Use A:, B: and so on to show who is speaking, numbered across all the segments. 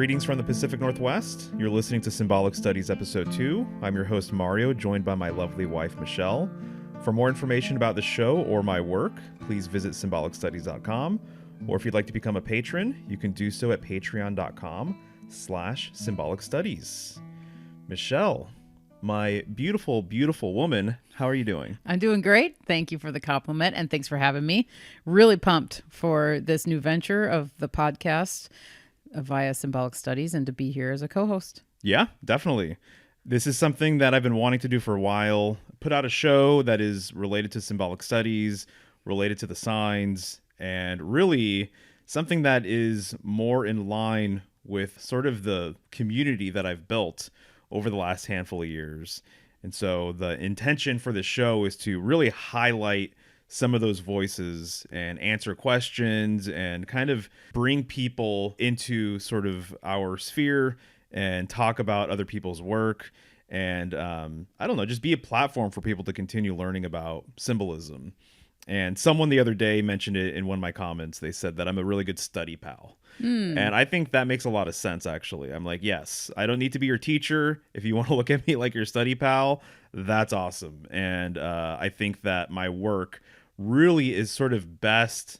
A: Greetings from the Pacific Northwest. You're listening to Symbolic Studies Episode 2. I'm your host, Mario, joined by my lovely wife, Michelle. For more information about the show or my work, please visit symbolicstudies.com. Or if you'd like to become a patron, you can do so at patreon.com/symbolic studies. Michelle, my beautiful, beautiful woman, how are you doing?
B: I'm doing great. Thank you for the compliment, and thanks for having me. Really pumped for this new venture of the podcast via Symbolic Studies and to be here as a co-host.
A: Yeah, definitely. This is something that I've been wanting to do for a while. Put out a show that is related to symbolic studies, related to the signs, and really something that is more in line with sort of the community that I've built over the last handful of years. And so the intention for the show is to really highlight some of those voices and answer questions and kind of bring people into sort of our sphere and talk about other people's work. And I don't know, just be a platform for people to continue learning about symbolism. And someone the other day mentioned it in one of my comments. They said that I'm a really good study pal. And I think that makes a lot of sense, actually. I'm like, yes, I don't need to be your teacher. If you want to look at me like your study pal, that's awesome. And I think that my work really is sort of best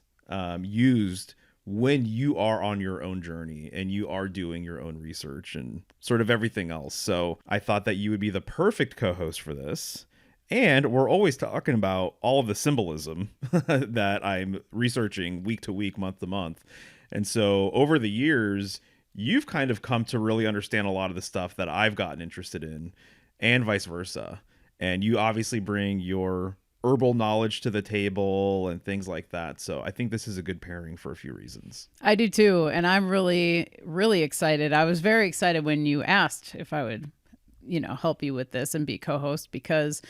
A: used when you are on your own journey and you are doing your own research and sort of everything else. So I thought that you would be the perfect co-host for this. And we're always talking about all of the symbolism that I'm researching week to week, month to month. And so over the years, you've kind of come to really understand a lot of the stuff that I've gotten interested in and vice versa. And you obviously bring your herbal knowledge to the table and things like that. So I think this is a good pairing for a few reasons.
B: I do too. And I'm really, really excited. I was very excited when you asked if I would help you with this and be co-host, because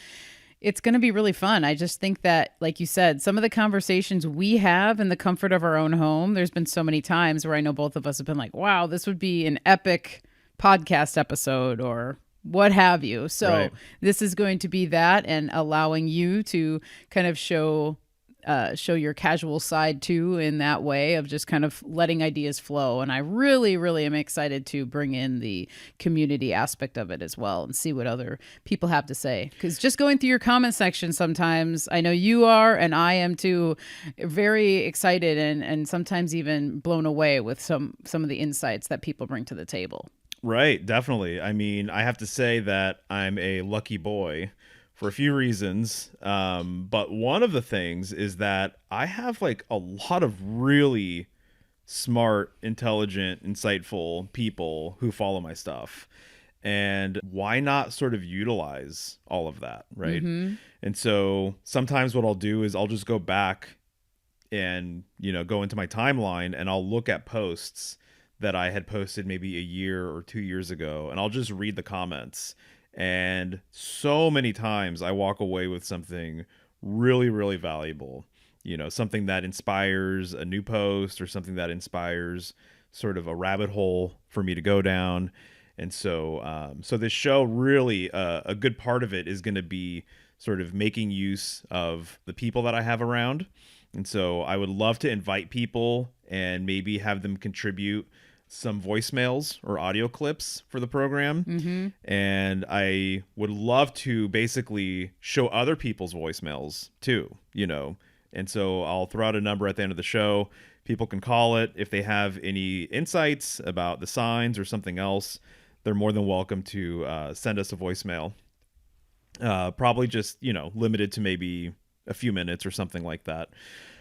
B: it's going to be really fun. I just think that, like you said, some of the conversations we have in the comfort of our own home, there's been so many times where I know both of us have been like, wow, this would be an epic podcast episode or what have you. So right. This is going to be that, and allowing you to kind of show your casual side too, in that way of just kind of letting ideas flow. And I really, really am excited to bring in the community aspect of it as well and see what other people have to say. Because just going through your comment section sometimes, I know you are, and I am too, very excited and sometimes even blown away with some of the insights that people bring to the table.
A: Right, definitely. I mean, I have to say that I'm a lucky boy for a few reasons. But one of the things is that I have like a lot of really smart, intelligent, insightful people who follow my stuff. And why not sort of utilize all of that, right? Mm-hmm. And so sometimes what I'll do is I'll just go back and, go into my timeline and I'll look at posts that I had posted maybe a year or 2 years ago, and I'll just read the comments. And so many times I walk away with something really, really valuable, something that inspires a new post or something that inspires sort of a rabbit hole for me to go down. And so, so this show really, a good part of it is going to be sort of making use of the people that I have around. And so I would love to invite people and maybe have them contribute some voicemails or audio clips for the program. Mm-hmm. And I would love to basically show other people's voicemails too, And so I'll throw out a number at the end of the show. People can call it. If they have any insights about the signs or something else, they're more than welcome to send us a voicemail. Probably just, limited to maybe a few minutes or something like that.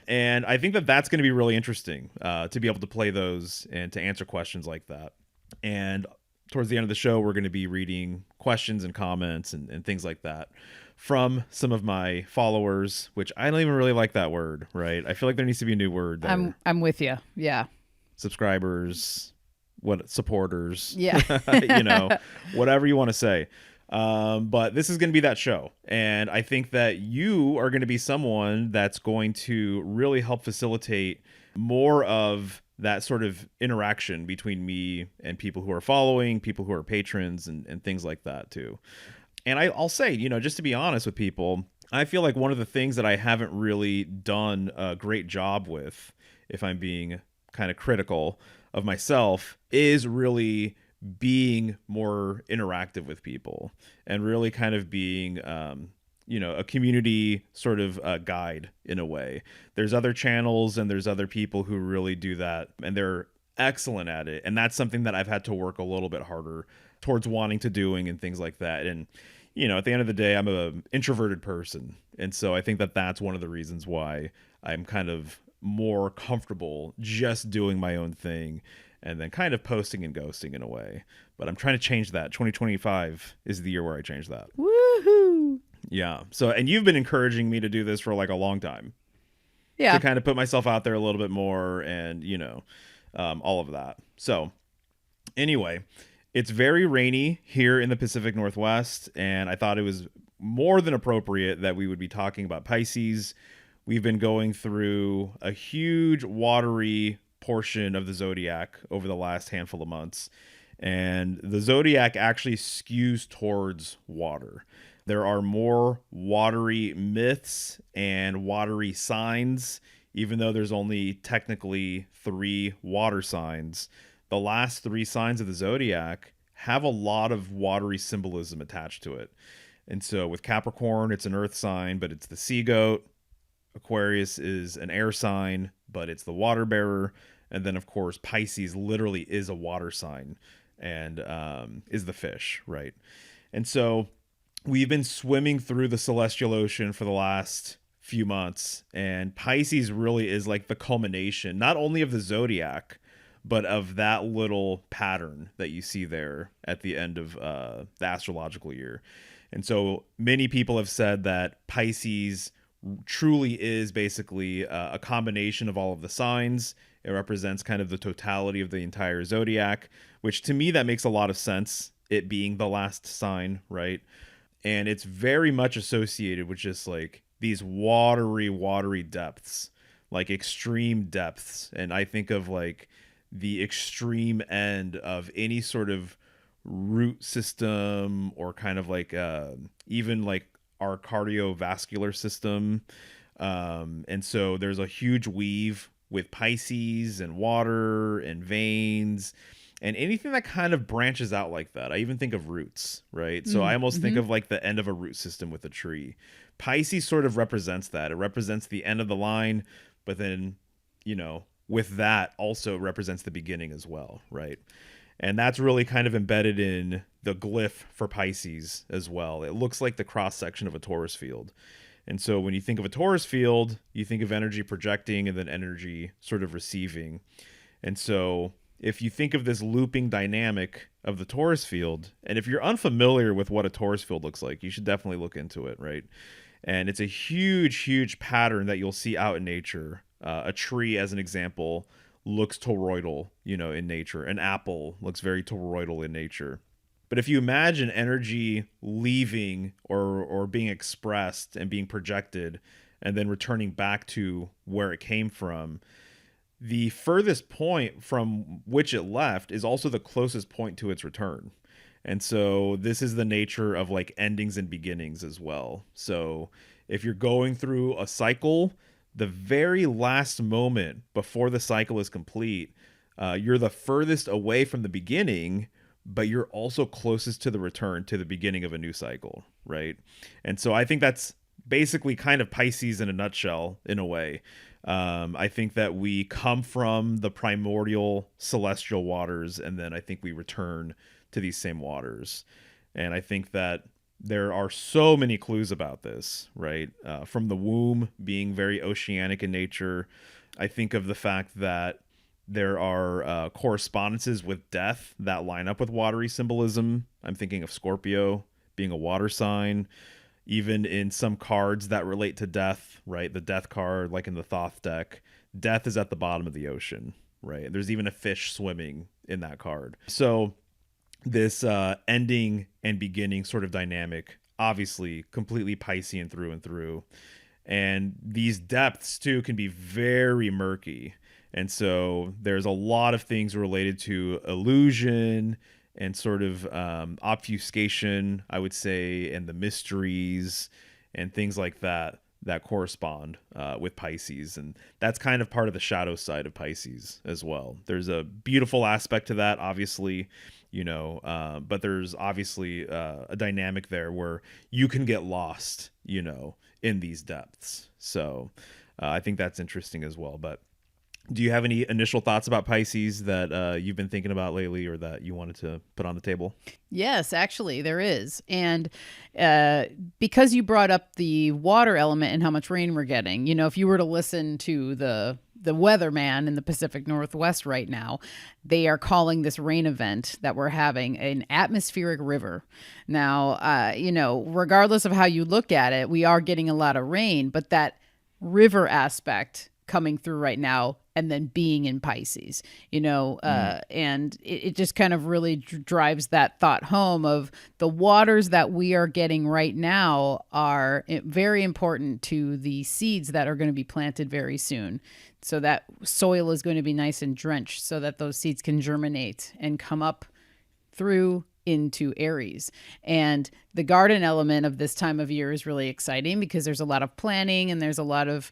A: And I think that that's going to be really interesting to be able to play those and to answer questions like that. And towards the end of the show, we're going to be reading questions and comments and things like that from some of my followers, which I don't even really like that word, right? I feel like there needs to be a new word there.
B: I'm with you. Yeah.
A: Subscribers, supporters,
B: yeah.
A: Whatever you want to say. But this is going to be that show. And I think that you are going to be someone that's going to really help facilitate more of that sort of interaction between me and people who are following, people who are patrons and things like that too. And I'll say, just to be honest with people, I feel like one of the things that I haven't really done a great job with, if I'm being kind of critical, of myself is really being more interactive with people and really kind of being a community sort of guide in a way. There's other channels and there's other people who really do that, and they're excellent at it. And that's something that I've had to work a little bit harder towards wanting to doing and things like that. And at the end of the day, I'm an introverted person, and so I think that that's one of the reasons why I'm kind of more comfortable just doing my own thing and then kind of posting and ghosting in a way. But I'm trying to change that. 2025 is the year where I change that.
B: Woohoo!
A: Yeah. So, and you've been encouraging me to do this for like a long time.
B: Yeah.
A: To kind of put myself out there a little bit more and, all of that. So, anyway, it's very rainy here in the Pacific Northwest, and I thought it was more than appropriate that we would be talking about Pisces. We've been going through a huge watery portion of the zodiac over the last handful of months, and the zodiac actually skews towards water. There are more watery myths and watery signs, even though there's only technically 3 water signs. The last 3 signs of the zodiac have a lot of watery symbolism attached to it. And so with Capricorn, it's an earth sign, but it's the sea goat. Aquarius is an air sign, but it's the water bearer. And then, of course, Pisces literally is a water sign and is the fish, right? And so we've been swimming through the celestial ocean for the last few months, and Pisces really is like the culmination, not only of the zodiac, but of that little pattern that you see there at the end of the astrological year. And so many people have said that Pisces truly is basically a combination of all of the signs. It represents kind of the totality of the entire zodiac, which to me, that makes a lot of sense, it being the last sign, right? And it's very much associated with just like these watery depths, like extreme depths. And I think of like the extreme end of any sort of root system, or kind of like even like our cardiovascular system. And so there's a huge weave with Pisces and water and veins and anything that kind of branches out like that. I even think of roots, right? So I almost think of like the end of a root system with a tree. Pisces sort of represents that. It represents the end of the line, but then, with that also represents the beginning as well, right? And that's really kind of embedded in the glyph for Pisces as well. It looks like the cross section of a torus field. And so when you think of a torus field, you think of energy projecting and then energy sort of receiving. And so if you think of this looping dynamic of the torus field, and if you're unfamiliar with what a torus field looks like, you should definitely look into it, right? And it's a huge pattern that you'll see out in nature. A tree, as an example, looks toroidal, in nature. An apple looks very toroidal in nature. But if you imagine energy leaving or being expressed and being projected and then returning back to where it came from, the furthest point from which it left is also the closest point to its return. And so this is the nature of like endings and beginnings as well. So if you're going through a cycle, the very last moment before the cycle is complete, you're the furthest away from the beginning, but you're also closest to the return to the beginning of a new cycle, right? And so I think that's basically kind of Pisces in a nutshell, in a way. I think that we come from the primordial celestial waters, and then I think we return to these same waters. And I think that there are so many clues about this, right? From the womb being very oceanic in nature. I think of the fact that there are correspondences with death that line up with watery symbolism. I'm thinking of Scorpio being a water sign. Even in some cards that relate to death, right? The death card, like in the Thoth deck, death is at the bottom of the ocean, right? There's even a fish swimming in that card. So this ending and beginning sort of dynamic, obviously completely Piscean through and through. And these depths too can be very murky. And so there's a lot of things related to illusion and sort of obfuscation, I would say, and the mysteries and things like that that correspond with Pisces, and that's kind of part of the shadow side of Pisces as well. There's a beautiful aspect to that, obviously, but there's obviously a dynamic there where you can get lost, in these depths. So I think that's interesting as well. But do you have any initial thoughts about Pisces that you've been thinking about lately, or that you wanted to put on the table?
B: Yes, actually, there is. And because you brought up the water element and how much rain we're getting, if you were to listen to the weatherman in the Pacific Northwest right now, they are calling this rain event that we're having an atmospheric river. Now, regardless of how you look at it, we are getting a lot of rain, but that river aspect coming through right now and then being in Pisces, and it just kind of really drives that thought home of the waters that we are getting right now are very important to the seeds that are going to be planted very soon. So that soil is going to be nice and drenched so that those seeds can germinate and come up through into Aries. And the garden element of this time of year is really exciting because there's a lot of planning and there's a lot of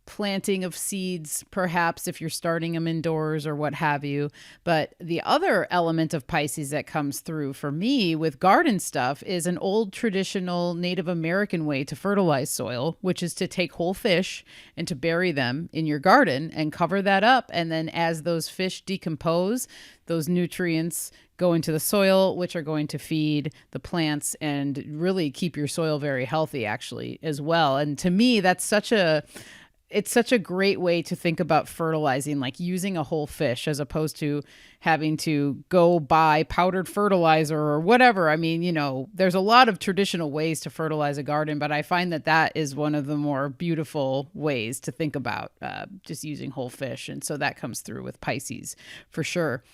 B: planting of seeds, perhaps if you're starting them indoors or what have you. But the other element of Pisces that comes through for me with garden stuff is an old traditional Native American way to fertilize soil, which is to take whole fish and to bury them in your garden and cover that up. And then as those fish decompose, those nutrients go into the soil, which are going to feed the plants and really keep your soil very healthy, actually, as well. And to me, it's such a great way to think about fertilizing, like using a whole fish as opposed to having to go buy powdered fertilizer or whatever. I mean, there's a lot of traditional ways to fertilize a garden, but I find that is one of the more beautiful ways to think about just using whole fish. And so that comes through with Pisces for sure.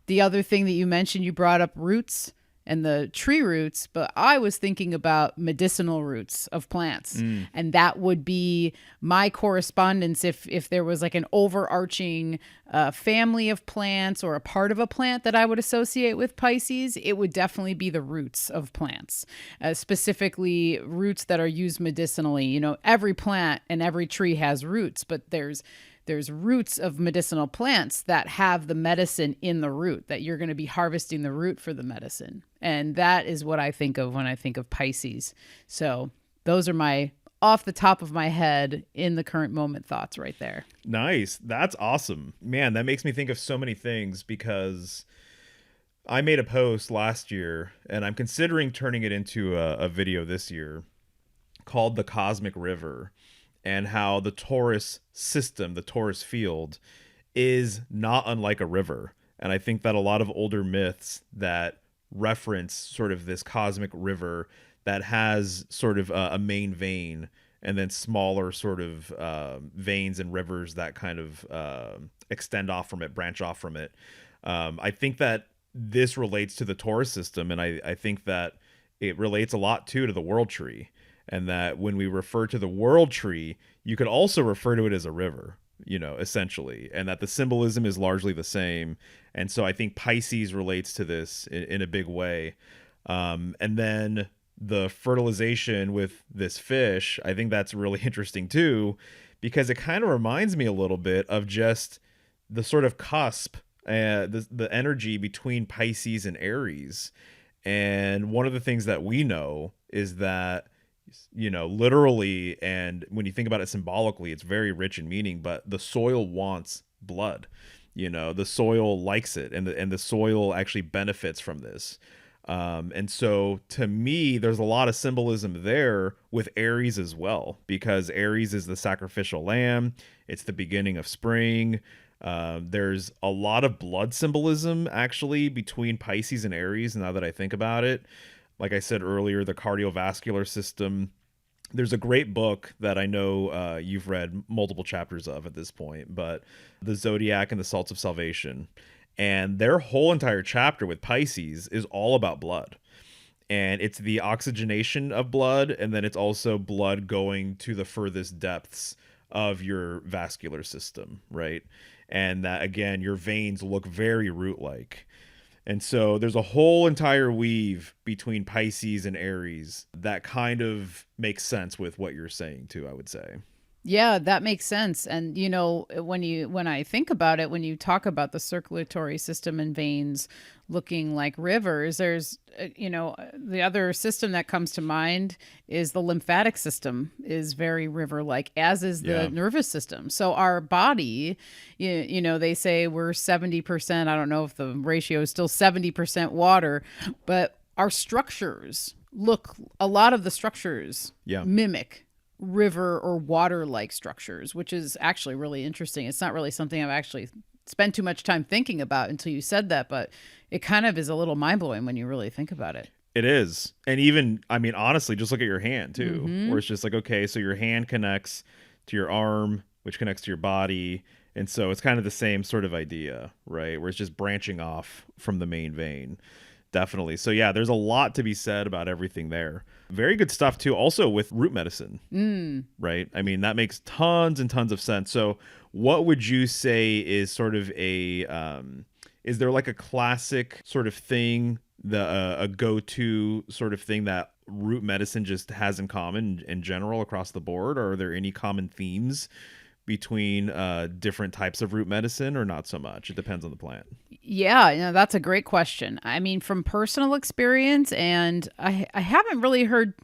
B: The other thing that you mentioned, you brought up roots and the tree roots, but I was thinking about medicinal roots of plants. And that would be my correspondence if there was like an overarching family of plants or a part of a plant that I would associate with Pisces. It would definitely be the roots of plants, specifically roots that are used medicinally. Every plant and every tree has roots, but there's roots of medicinal plants that have the medicine in the root, that you're going to be harvesting the root for the medicine. And that is what I think of when I think of Pisces. So those are my off the top of my head in the current moment thoughts right there.
A: Nice. That's awesome. Man, that makes me think of so many things because I made a post last year and I'm considering turning it into a video this year called The Cosmic River, and how the Taurus system, the Taurus field, is not unlike a river. And I think that a lot of older myths that reference sort of this cosmic river that has sort of a main vein and then smaller sort of veins and rivers that kind of extend off from it, branch off from it. I think that this relates to the Taurus system, and I think that it relates a lot too to the world tree. And that when we refer to the world tree, you could also refer to it as a river, essentially. And that the symbolism is largely the same. And so I think Pisces relates to this in a big way. And then the fertilization with this fish, I think that's really interesting too, because it kind of reminds me a little bit of just the sort of cusp, the energy between Pisces and Aries. And one of the things that we know is that literally, and when you think about it symbolically, it's very rich in meaning, but the soil wants blood. The soil likes it, and the soil actually benefits from this. And so to me, there's a lot of symbolism there with Aries as well, because Aries is the sacrificial lamb. It's the beginning of spring. There's a lot of blood symbolism actually between Pisces and Aries, now that I think about it. Like I said earlier, the cardiovascular system. There's a great book that I know you've read multiple chapters of at this point, but The Zodiac and the Salts of Salvation. And their whole entire chapter with Pisces is all about blood. And it's the oxygenation of blood, and then it's also blood going to the furthest depths of your vascular system, right? And that, again, your veins look very root-like. And so there's a whole entire weave between Pisces and Aries that kind of makes sense with what you're saying too, I would say.
B: Yeah, that makes sense. And when I think about it, when you talk about the circulatory system and veins looking like rivers, there's the other system that comes to mind is the lymphatic system is very river-like, as is the
A: Yeah.
B: nervous system. So our body, they say we're 70%, I don't know if the ratio is still 70% water, but our structures a lot of the structures
A: Yeah.
B: mimic river or water like structures, which is actually really interesting. It's not really something I've actually spent too much time thinking about until you said that, but it kind of is a little mind blowing when you really think about it.
A: It is. And even, I mean, honestly, just look at your hand too,
B: Mm-hmm.
A: where it's just like, okay, so your hand connects to your arm, which connects to your body. And so it's kind of the same sort of idea, right? Where it's just branching off from the main vein. Definitely. So yeah, there's a lot to be said about everything there. Very good stuff too. Also with root medicine, right? I mean, that makes tons and tons of sense. So what would you say is sort of is there like a classic sort of thing, a go-to sort of thing that root medicine just has in common in general across the board? Or are there any common themes between different types of root medicine, or not so much? It depends on the plant.
B: Yeah, that's a great question. I mean, from personal experience, and I haven't really heard,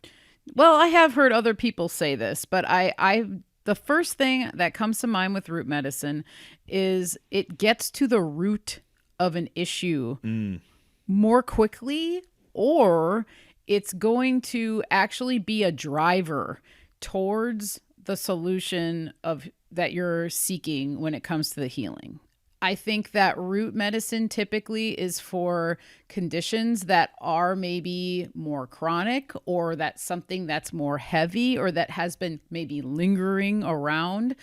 B: well, I have heard other people say this, but the first thing that comes to mind with root medicine is it gets to the root of an issue more quickly, or it's going to actually be a driver towards the solution of that you're seeking when it comes to the healing. I think that root medicine typically is for conditions that are maybe more chronic, or that's something that's more heavy, or that has been maybe lingering around.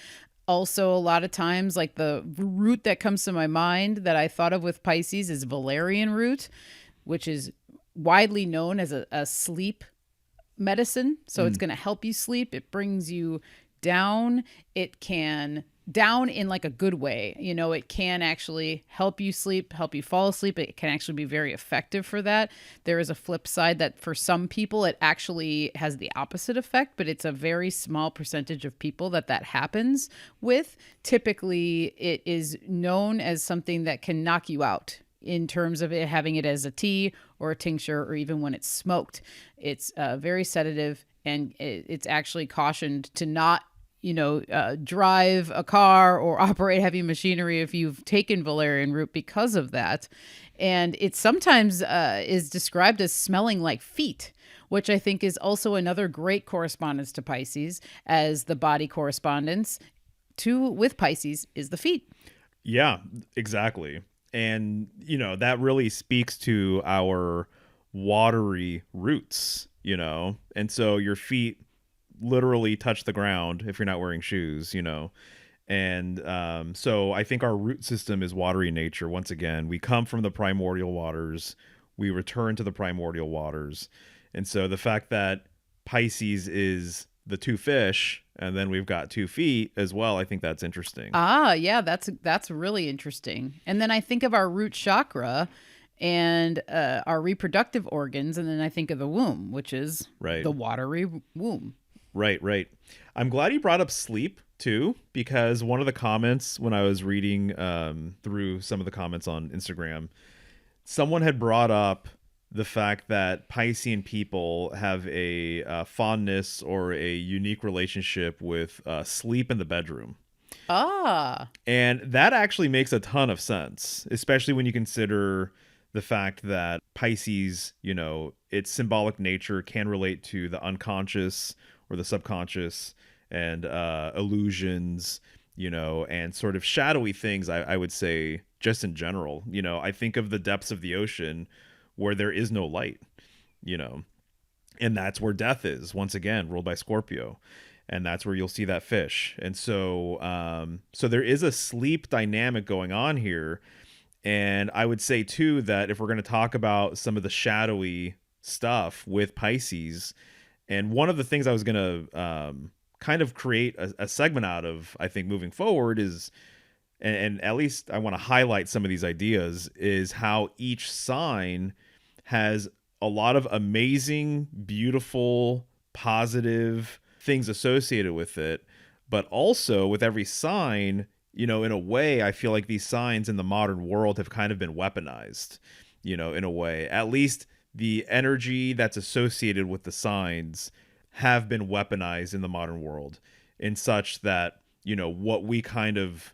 B: Also, a lot of times, like the root that comes to my mind that I thought of with Pisces is valerian root, which is widely known as a sleep medicine. So it's going to help you sleep. It brings you down. It can down in like a good way. It can actually help you sleep, help you fall asleep. It can actually be very effective for that. There is a flip side that for some people, it actually has the opposite effect, but it's a very small percentage of people that happens with. Typically, it is known as something that can knock you out in terms of it having it as a tea or a tincture, or even when it's smoked. It's very sedative, and it's actually cautioned to not drive a car or operate heavy machinery if you've taken valerian root because of that. And it sometimes is described as smelling like feet, which I think is also another great correspondence to Pisces, as the body correspondence with Pisces is the feet.
A: Yeah, exactly. And, that really speaks to our watery roots, and so your feet literally touch the ground if you're not wearing shoes, and so I think our root system is watery in nature. Once again, we come from the primordial waters, we return to the primordial waters. And so the fact that Pisces is the two fish and then we've got 2 feet as well, I think that's interesting.
B: Yeah, that's really interesting. And then I think of our root chakra and our reproductive organs, and then I think of the womb, which is
A: Right.
B: the watery womb.
A: Right. I'm glad you brought up sleep too, because one of the comments when I was reading through some of the comments on Instagram, someone had brought up the fact that Piscean people have a fondness or a unique relationship with sleep in the bedroom. And that actually makes a ton of sense, especially when you consider the fact that Pisces, its symbolic nature can relate to the unconscious or the subconscious, and illusions, and sort of shadowy things, I would say, just in general. I think of the depths of the ocean where there is no light, and that's where death is, once again, ruled by Scorpio. And that's where you'll see that fish. And so, so there is a sleep dynamic going on here. And I would say too, that if we're going to talk about some of the shadowy stuff with Pisces, and one of the things I was going to kind of create a segment out of, I think, moving forward is, and at least I want to highlight some of these ideas, is how each sign has a lot of amazing, beautiful, positive things associated with it. But also with every sign, in a way, I feel like these signs in the modern world have kind of been weaponized, in a way. At least the energy that's associated with the signs have been weaponized in the modern world in such that, what we kind of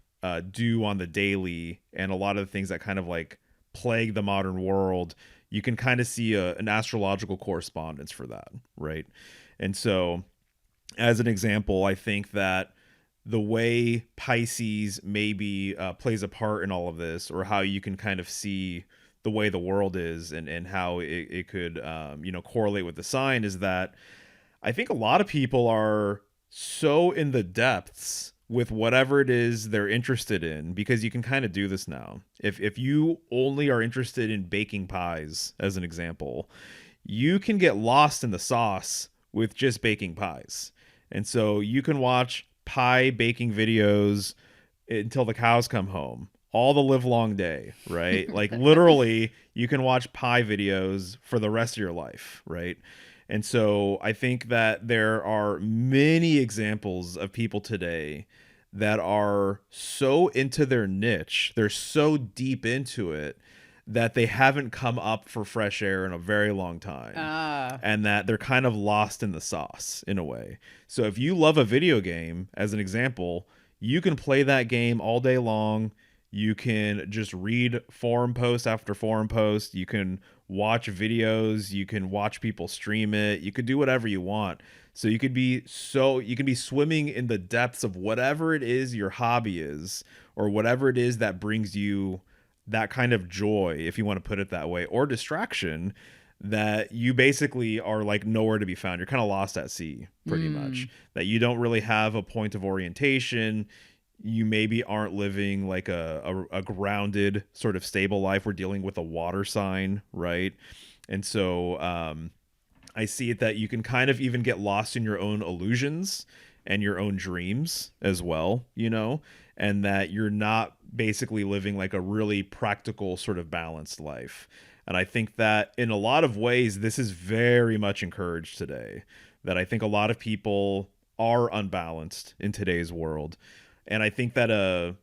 A: do on the daily and a lot of the things that kind of like plague the modern world, you can kind of see an astrological correspondence for that, right? And so, as an example, I think that the way Pisces maybe plays a part in all of this, or how you can kind of see the way the world is and how it could, correlate with the sign, is that I think a lot of people are so in the depths with whatever it is they're interested in, because you can kind of do this now. If you only are interested in baking pies, as an example, you can get lost in the sauce with just baking pies. And so you can watch pie baking videos until the cows come home, all the live long day, right? Like literally, you can watch pie videos for the rest of your life, right? And so I think that there are many examples of people today that are so into their niche, they're so deep into it, that they haven't come up for fresh air in a very long time. And that they're kind of lost in the sauce in a way. So if you love a video game, as an example, you can play that game all day long. You can just read forum post after forum post. You can watch videos. You can watch people stream it. You could do whatever you want. So you can be swimming in the depths of whatever it is your hobby is, or whatever it is that brings you that kind of joy, if you want to put it that way, or distraction, that you basically are like nowhere to be found. You're kind of lost at sea, pretty much. That you don't really have a point of orientation. You maybe aren't living like a grounded, sort of stable life. We're dealing with a water sign, right? And so I see it that you can kind of even get lost in your own illusions and your own dreams as well, and that you're not basically living like a really practical, sort of balanced life. And I think that in a lot of ways, this is very much encouraged today. That I think a lot of people are unbalanced in today's world. And I think that an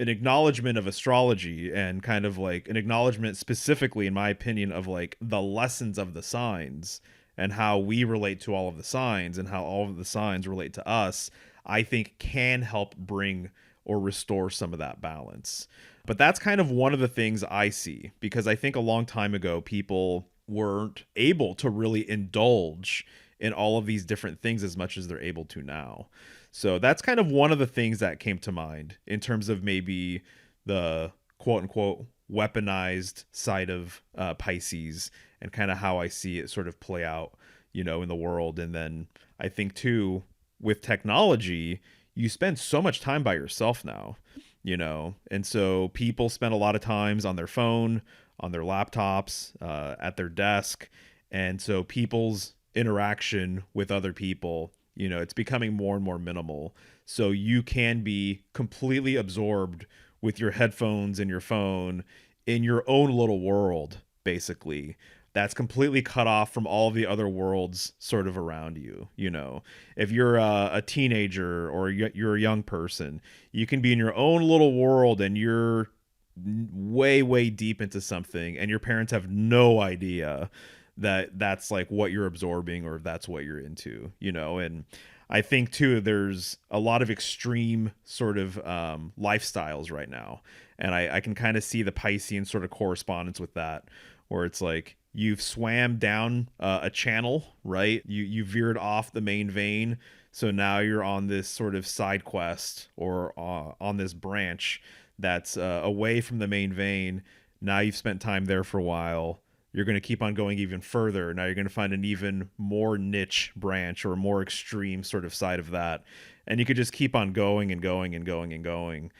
A: acknowledgement of astrology, and kind of like an acknowledgement specifically, in my opinion, of like the lessons of the signs and how we relate to all of the signs and how all of the signs relate to us, I think can help bring or restore some of that balance. But that's kind of one of the things I see, because I think a long time ago, people weren't able to really indulge in all of these different things as much as they're able to now. So that's kind of one of the things that came to mind in terms of maybe the quote unquote weaponized side of Pisces, and kind of how I see it sort of play out, in the world. And then I think too, with technology, you spend so much time by yourself now, and so people spend a lot of times on their phone, on their laptops, at their desk. And so people's interaction with other people, it's becoming more and more minimal. So you can be completely absorbed with your headphones and your phone in your own little world, basically. That's completely cut off from all the other worlds sort of around you. If you're a teenager or you're a young person, you can be in your own little world and you're way, way deep into something, and your parents have no idea that that's like what you're absorbing, or that's what you're into, and I think too, there's a lot of extreme sort of lifestyles right now. And I can kind of see the Piscean sort of correspondence with that, where it's like you've swam down a channel, right? You veered off the main vein. So now you're on this sort of side quest, or on this branch that's away from the main vein. Now you've spent time there for a while. You're going to keep on going even further. Now you're going to find an even more niche branch, or a more extreme sort of side of that. And you could just keep on going and going and going and going.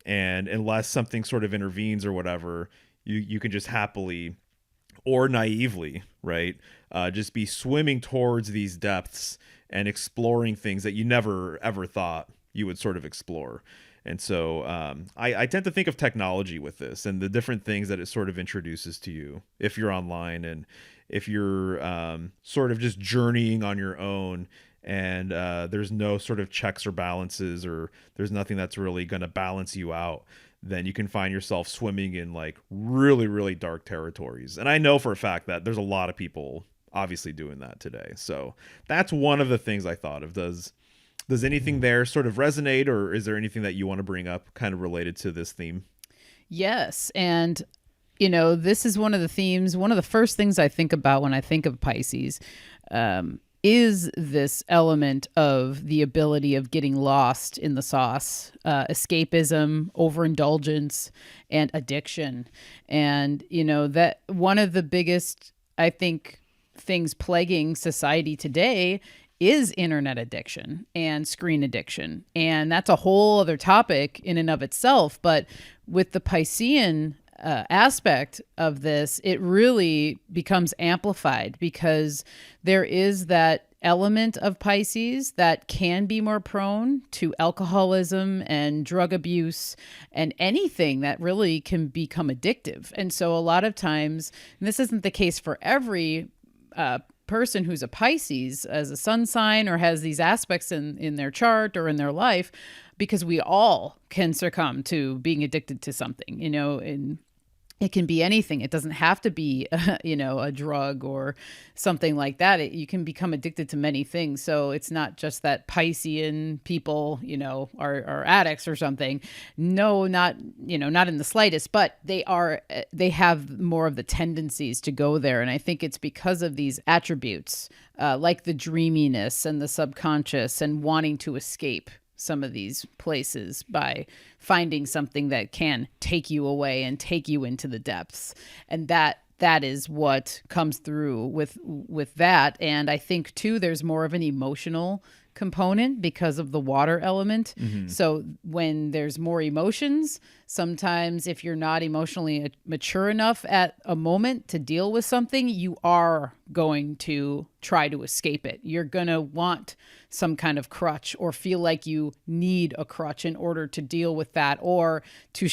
A: And unless something sort of intervenes or whatever, you can just happily or naively, right, just be swimming towards these depths and exploring things that you never ever thought you would sort of explore. And so I tend to think of technology with this and the different things that it sort of introduces to you if you're online and if you're sort of just journeying on your own, and there's no sort of checks or balances, or there's nothing that's really going to balance you out, then you can find yourself swimming in like really, really dark territories. And I know for a fact that there's a lot of people obviously doing that today. So that's one of the things I thought of. Does anything there sort of resonate, or is there anything that you want to bring up kind of related to this theme?
B: Yes. And, this is one of the themes, one of the first things I think about when I think of Pisces, is this element of the ability of getting lost in the sauce, escapism, overindulgence, and addiction. And, that one of the biggest, I think, things plaguing society today is internet addiction and screen addiction. And that's a whole other topic in and of itself. But with the Piscean aspect of this, it really becomes amplified because there is that element of Pisces that can be more prone to alcoholism and drug abuse and anything that really can become addictive. And so a lot of times, and this isn't the case for every person who's a Pisces as a sun sign or has these aspects in their chart or in their life, because we all can succumb to being addicted to something, and it can be anything. It doesn't have to be, a drug or something like that. You can become addicted to many things. So it's not just that Piscean people, are addicts or something. No, not in the slightest, but they have more of the tendencies to go there. And I think it's because of these attributes, like the dreaminess and the subconscious and wanting to escape some of these places by finding something that can take you away and take you into the depths. And that is what comes through with that. And I think too, there's more of an emotional component because of the water element. Mm-hmm. So when there's more emotions, sometimes if you're not emotionally mature enough at a moment to deal with something, you are going to try to escape it. You're going to want some kind of crutch or feel like you need a crutch in order to deal with that, or to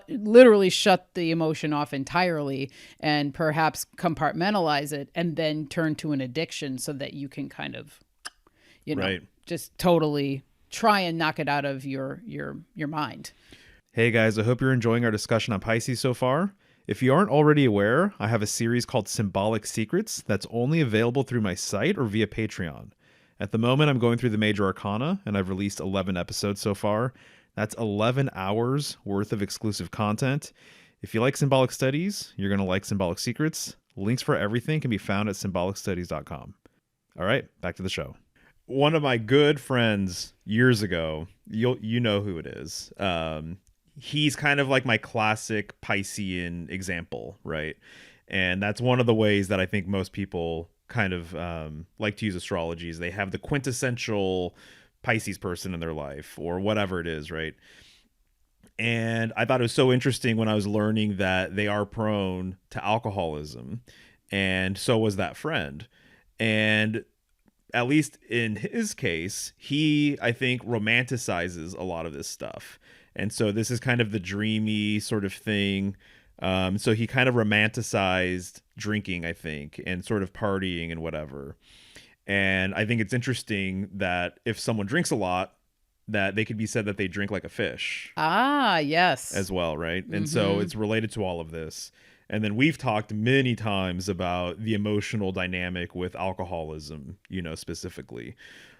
B: literally shut the emotion off entirely and perhaps compartmentalize it and then turn to an addiction so that you can kind of
A: right.
B: just totally try and knock it out of your mind.
A: Hey guys, I hope you're enjoying our discussion on Pisces so far. If you aren't already aware, I have a series called Symbolic Secrets that's only available through my site or via Patreon. At the moment, I'm going through the major arcana, and I've released 11 episodes so far. That's 11 hours worth of exclusive content. If you like Symbolic Studies, you're going to like Symbolic Secrets. Links for everything can be found at symbolicstudies.com. All right, back to the show. One of my good friends years ago, you know who it is. He's kind of like my classic Piscean example, right? And that's one of the ways that I think most people kind of like to use astrology is they have the quintessential Pisces person in their life or whatever it is, right? And I thought it was so interesting when I was learning that they are prone to alcoholism, and so was that friend. And at least in his case, he, I think, romanticizes a lot of this stuff. And so this is kind of the dreamy sort of thing. So he kind of romanticized drinking, I think, and sort of partying and whatever. And I think it's interesting that if someone drinks a lot, that they could be said that they drink like a fish.
B: Ah, yes.
A: As well, right? Mm-hmm. And so it's related to all of this. And then we've talked many times about the emotional dynamic with alcoholism, specifically.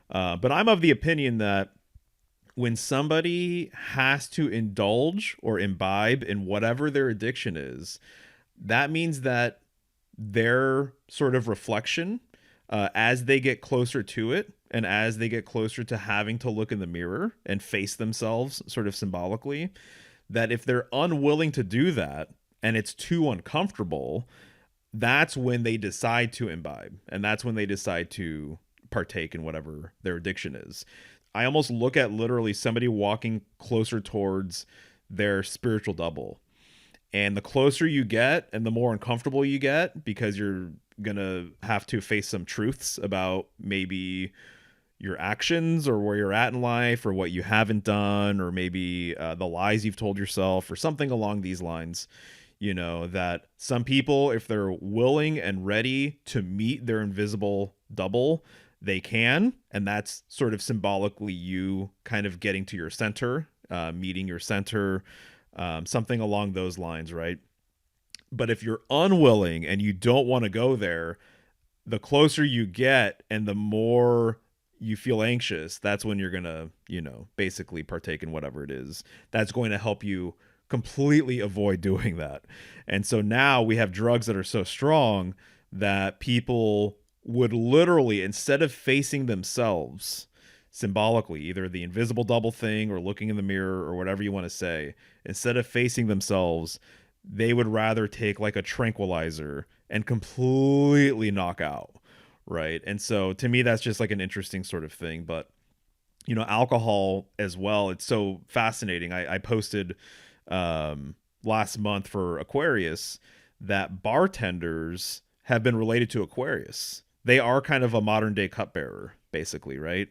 A: But I'm of the opinion that when somebody has to indulge or imbibe in whatever their addiction is, that means that their sort of reflection, as they get closer to it and as they get closer to having to look in the mirror and face themselves sort of symbolically, that if they're unwilling to do that, and it's too uncomfortable, that's when they decide to imbibe. And that's when they decide to partake in whatever their addiction is. I almost look at literally somebody walking closer towards their spiritual double. And the closer you get and the more uncomfortable you get, because you're going to have to face some truths about maybe your actions or where you're at in life or what you haven't done, or maybe the lies you've told yourself or something along these lines. You know, that some people, if they're willing and ready to meet their invisible double, they can. And that's sort of symbolically you kind of getting to your center, meeting your center, something along those lines, right? But if you're unwilling and you don't want to go there, the closer you get and the more you feel anxious, that's when you're going to, you know, basically partake in whatever it is that's going to help you completely avoid doing that. And so now we have drugs that are so strong that people would literally, instead of facing themselves symbolically, either the invisible double thing or looking in the mirror or whatever you want to say, instead of facing themselves, they would rather take like a tranquilizer and completely knock out, right? And so to me, that's just like an interesting sort of thing. But you know, alcohol as well, it's so fascinating. I posted last month for Aquarius that bartenders have been related to Aquarius. They are kind of a modern day cupbearer, basically, right?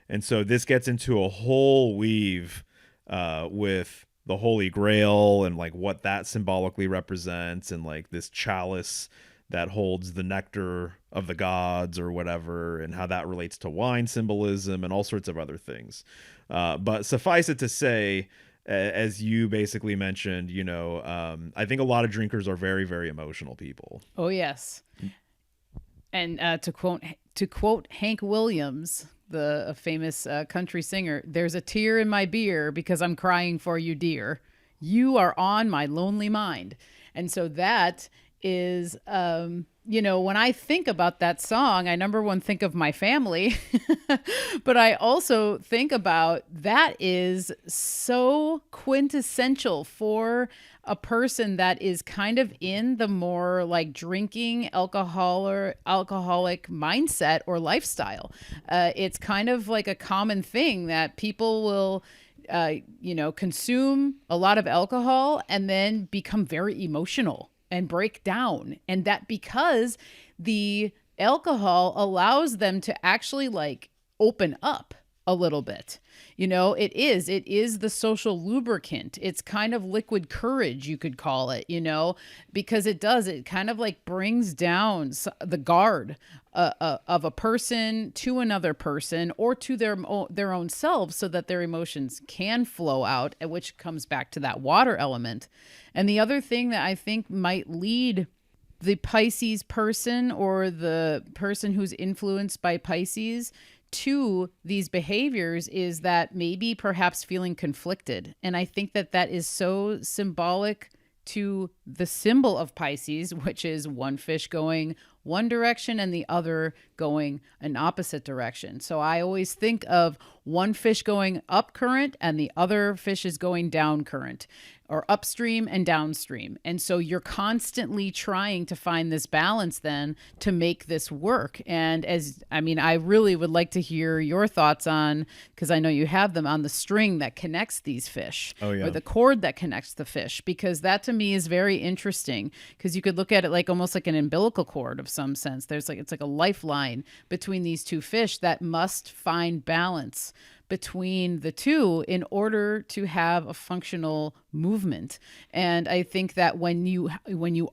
A: And so this gets into a whole weave with the Holy Grail and like what that symbolically represents, and like this chalice that holds the nectar of the gods or whatever, and how that relates to wine symbolism and all sorts of other things. But suffice it to say, as you basically mentioned, you know, I think a lot of drinkers are very, very emotional people.
B: Oh yes. And to quote Hank Williams, the famous country singer, "There's a tear in my beer because I'm crying for you, dear. You are on my lonely mind." And so that is, you know, when I think about that song, I number one think of my family, but I also think about that is so quintessential for a person that is kind of in the more like drinking alcohol or alcoholic mindset or lifestyle. It's kind of like a common thing that people will you know, consume a lot of alcohol and then become very emotional and break down. And that because the alcohol allows them to actually like open up a little bit. You know, it is the social lubricant. It's kind of liquid courage, you could call it, you know, because it kind of like brings down the guard of a person to another person or to their own selves, so that their emotions can flow out, which comes back to that water element. And the other thing that I think might lead the Pisces person or the person who's influenced by Pisces to these behaviors is that maybe perhaps feeling conflicted. And I think that that is so symbolic to the symbol of Pisces, which is one fish going one direction and the other going an opposite direction. So I always think of one fish going up current and the other fish is going down current, or upstream and downstream. And so you're constantly trying to find this balance then to make this work. And I really would like to hear your thoughts on, because I know you have them, on the string that connects these fish.
A: Oh, yeah.
B: Or the cord that connects the fish, because that to me is very interesting, because you could look at it like almost like an umbilical cord of some sense. It's like a lifeline between these two fish that must find balance between the two in order to have a functional movement. And I think that when you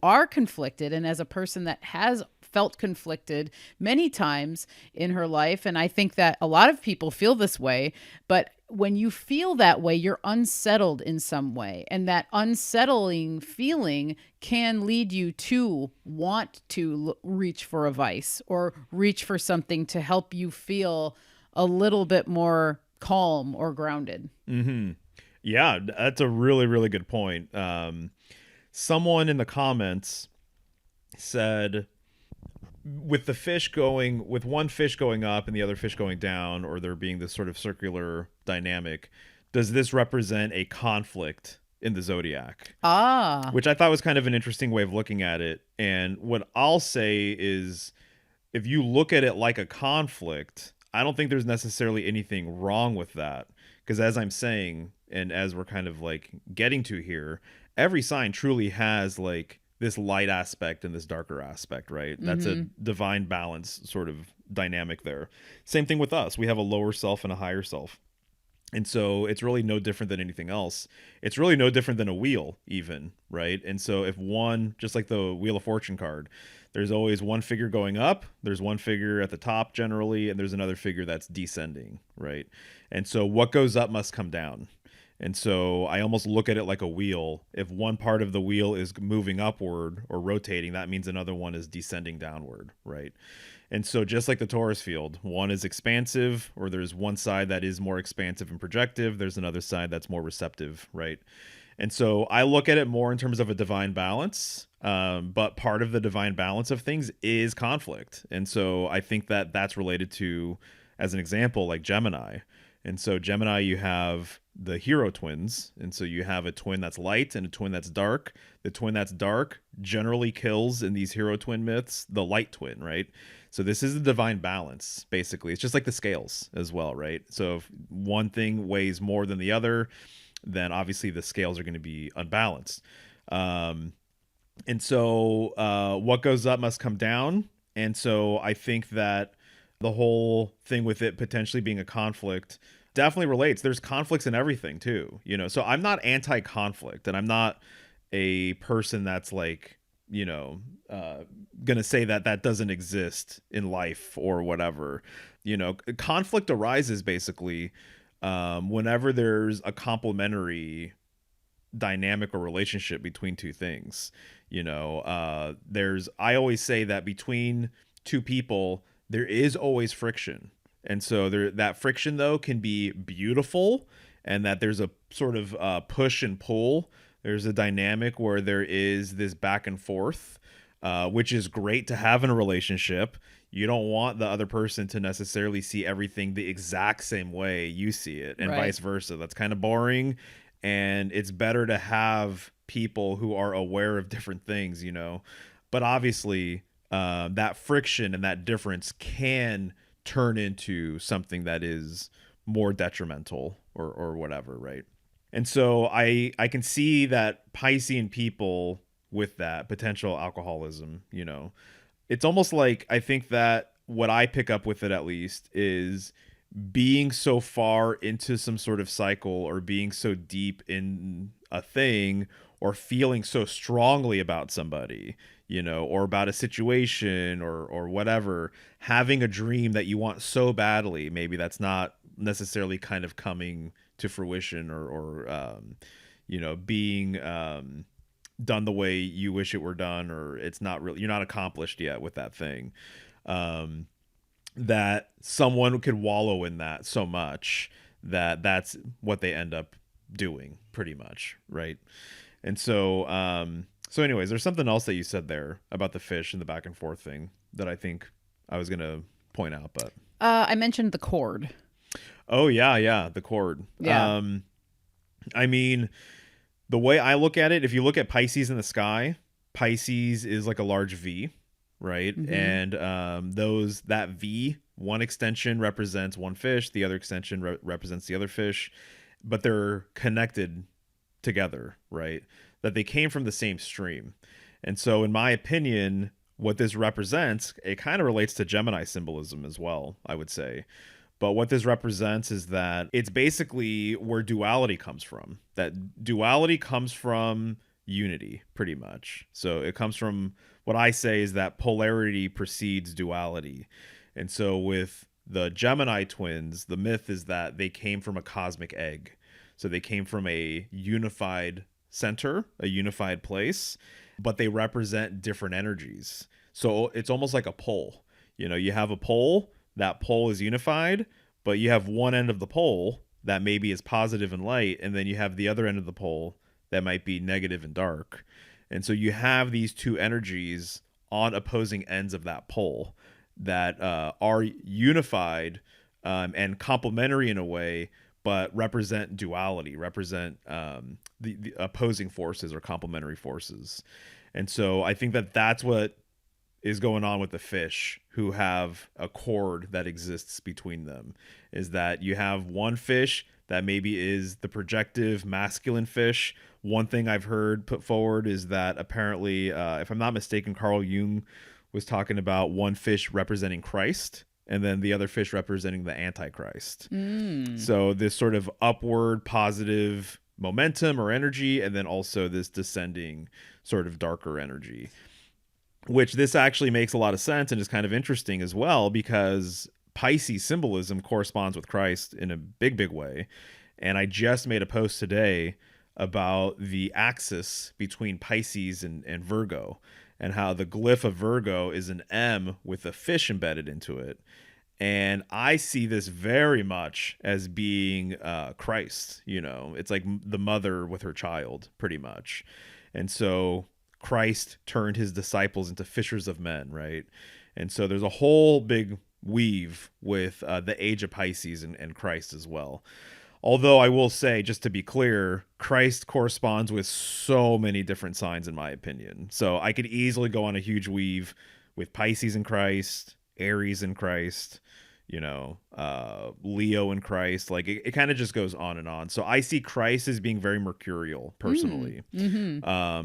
B: are conflicted, and as a person that has felt conflicted many times in her life, and I think that a lot of people feel this way, but when you feel that way, you're unsettled in some way. And that unsettling feeling can lead you to want to reach for a vice or reach for something to help you feel a little bit more calm or grounded.
A: Mm-hmm. Yeah, that's a really, really good point. Someone in the comments said, with one fish going up and the other fish going down, or there being this sort of circular dynamic, does this represent a conflict in the zodiac? Which I thought was kind of an interesting way of looking at it. And what I'll say is, if you look at it like a conflict, I don't think there's necessarily anything wrong with that. Because as I'm saying, and as we're kind of like getting to here, every sign truly has like this light aspect and this darker aspect, right? That's a divine balance sort of dynamic there. Same thing with us. We have a lower self and a higher self. And so it's really no different than anything else. It's really no different than a wheel, even, right? And so if one, just like the Wheel of Fortune card, there's always one figure going up, there's one figure at the top generally, and there's another figure that's descending, right? And so what goes up must come down. And so I almost look at it like a wheel. If one part of the wheel is moving upward or rotating, that means another one is descending downward, right? And so just like the Taurus field, one is expansive, or there's one side that is more expansive and projective. There's another side that's more receptive, right? And so I look at it more in terms of a divine balance. But part of the divine balance of things is conflict. And so I think that that's related to, as an example, like Gemini. And so Gemini, you have the hero twins. And so you have a twin that's light and a twin that's dark. The twin that's dark generally kills in these hero twin myths the light twin, right? So this is the divine balance, basically. It's just like the scales as well, right? So if one thing weighs more than the other, then obviously the scales are going to be unbalanced. And so what goes up must come down. And so I think that the whole thing with it potentially being a conflict definitely relates. There's conflicts in everything too, you know. So I'm not anti-conflict, and I'm not a person that's like, you know, gonna say that that doesn't exist in life or whatever. You know, conflict arises basically whenever there's a complementary dynamic or relationship between two things. You know, I always say that between two people there is always friction. And so that friction though can be beautiful, and that there's a sort of push and pull. There's a dynamic where there is this back and forth, which is great to have in a relationship. You don't want the other person to necessarily see everything the exact same way you see it, and vice versa. That's kind of boring. And it's better to have people who are aware of different things, you know. But obviously, that friction and that difference can turn into something that is more detrimental or whatever, right? And so I can see that Piscean people with that potential alcoholism, you know, it's almost like, I think that what I pick up with it at least is being so far into some sort of cycle, or being so deep in a thing, or feeling so strongly about somebody, you know, or about a situation, or whatever, having a dream that you want so badly, maybe that's not necessarily kind of coming to fruition, or you know, being done the way you wish it were done, or it's not really, you're not accomplished yet with that thing. That someone could wallow in that so much that that's what they end up doing pretty much, right? And so so anyways, there's something else that you said there about the fish and the back and forth thing that I think I was gonna point out, but
B: I mentioned the cord.
A: oh yeah, the cord.
B: Yeah.
A: I mean, the way I look at it, if you look at Pisces in the sky, Pisces is like a large V, right? And that V, one extension represents one fish, the other extension represents the other fish, but they're connected together, right? That they came from the same stream. And so in my opinion, what this represents, it kind of relates to Gemini symbolism as well, I would say. But what this represents is that it's basically where duality comes from. That duality comes from unity, pretty much. So it comes from, what I say is that polarity precedes duality. And so with the Gemini twins, the myth is that they came from a cosmic egg. So they came from a unified center, a unified place, but they represent different energies. So it's almost like a pole. You know, you have a pole, that pole is unified, but you have one end of the pole that maybe is positive and light, and then you have the other end of the pole that might be negative and dark. And so you have these two energies on opposing ends of that pole that are unified and complementary in a way, but represent duality, represent the opposing forces or complementary forces. And so I think that that's what is going on with the fish, who have a cord that exists between them, is that you have one fish that maybe is the projective masculine fish. One thing I've heard put forward is that apparently, if I'm not mistaken, Carl Jung was talking about one fish representing Christ and then the other fish representing the Antichrist. So this sort of upward positive momentum or energy, and then also this descending sort of darker energy, which this actually makes a lot of sense and is kind of interesting as well, because Pisces symbolism corresponds with Christ in a big, big way. And I just made a post today about the axis between Pisces and Virgo, and how the glyph of Virgo is an M with a fish embedded into it. And I see this very much as being Christ. You know, it's like the mother with her child, pretty much. And so Christ turned his disciples into fishers of men, right? And so there's a whole big weave with the age of Pisces and Christ as well. Although I will say, just to be clear, Christ corresponds with so many different signs, in my opinion. So I could easily go on a huge weave with Pisces and Christ, Aries and Christ, you know, Leo and Christ. Like it kind of just goes on and on. So I see Christ as being very mercurial personally.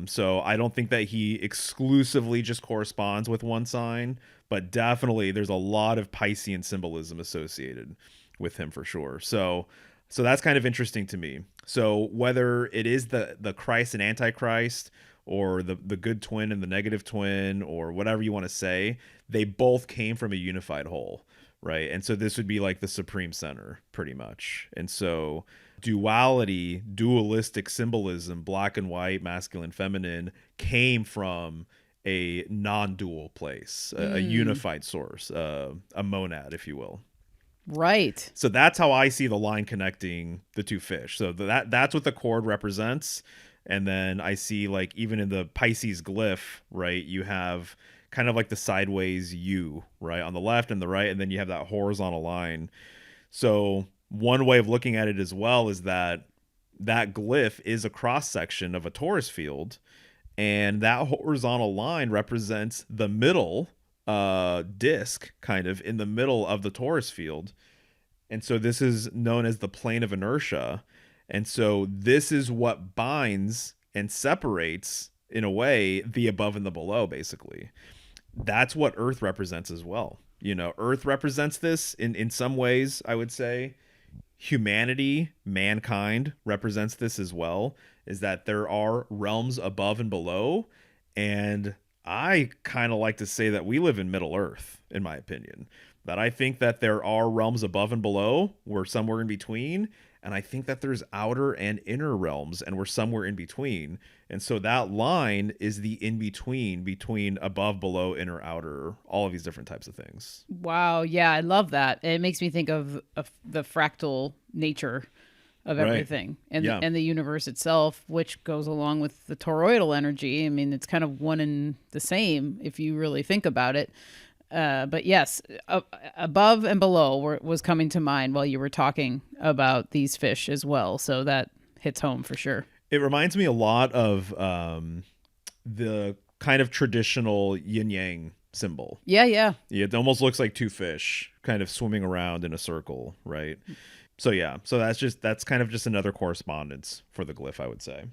A: So I don't think that he exclusively just corresponds with one sign, but definitely there's a lot of Piscean symbolism associated with him for sure. So that's kind of interesting to me. So whether it is the Christ and Antichrist, or the good twin and the negative twin, or whatever you want to say, they both came from a unified whole, right? And so this would be like the supreme center, pretty much. And so duality, dualistic symbolism, black and white, masculine, feminine, came from a non-dual place, a unified source, a monad, if you will.
B: Right.
A: So that's how I see the line connecting the two fish. So that's what the cord represents. And then I see, like, even in the Pisces glyph, right, you have kind of like the sideways U, right, on the left and the right, and then you have that horizontal line. So one way of looking at it as well is that glyph is a cross section of a torus field, and that horizontal line represents the middle disc, kind of in the middle of the torus field. And so this is known as the plane of inertia. And so this is what binds and separates, in a way, the above and the below, basically. That's what Earth represents as well. You know, Earth represents this in some ways, I would say. Humanity, mankind, represents this as well, is that there are realms above and below. And I kind of like to say that we live in Middle Earth, in my opinion. That I think that there are realms above and below, we're somewhere in between. And I think that there's outer and inner realms, and we're somewhere in between. And so that line is the between above, below, inner, outer, all of these different types of things.
B: Wow. Yeah, I love that. It makes me think of the fractal nature of everything, and the universe itself, which goes along with the toroidal energy. I mean, it's kind of one and the same if you really think about it. But yes, above and below was coming to mind while you were talking about these fish as well. So that hits home for sure.
A: It reminds me a lot of the kind of traditional yin yang symbol.
B: Yeah.
A: It almost looks like two fish kind of swimming around in a circle, right? So yeah, so that's kind of just another correspondence for the glyph, I would say.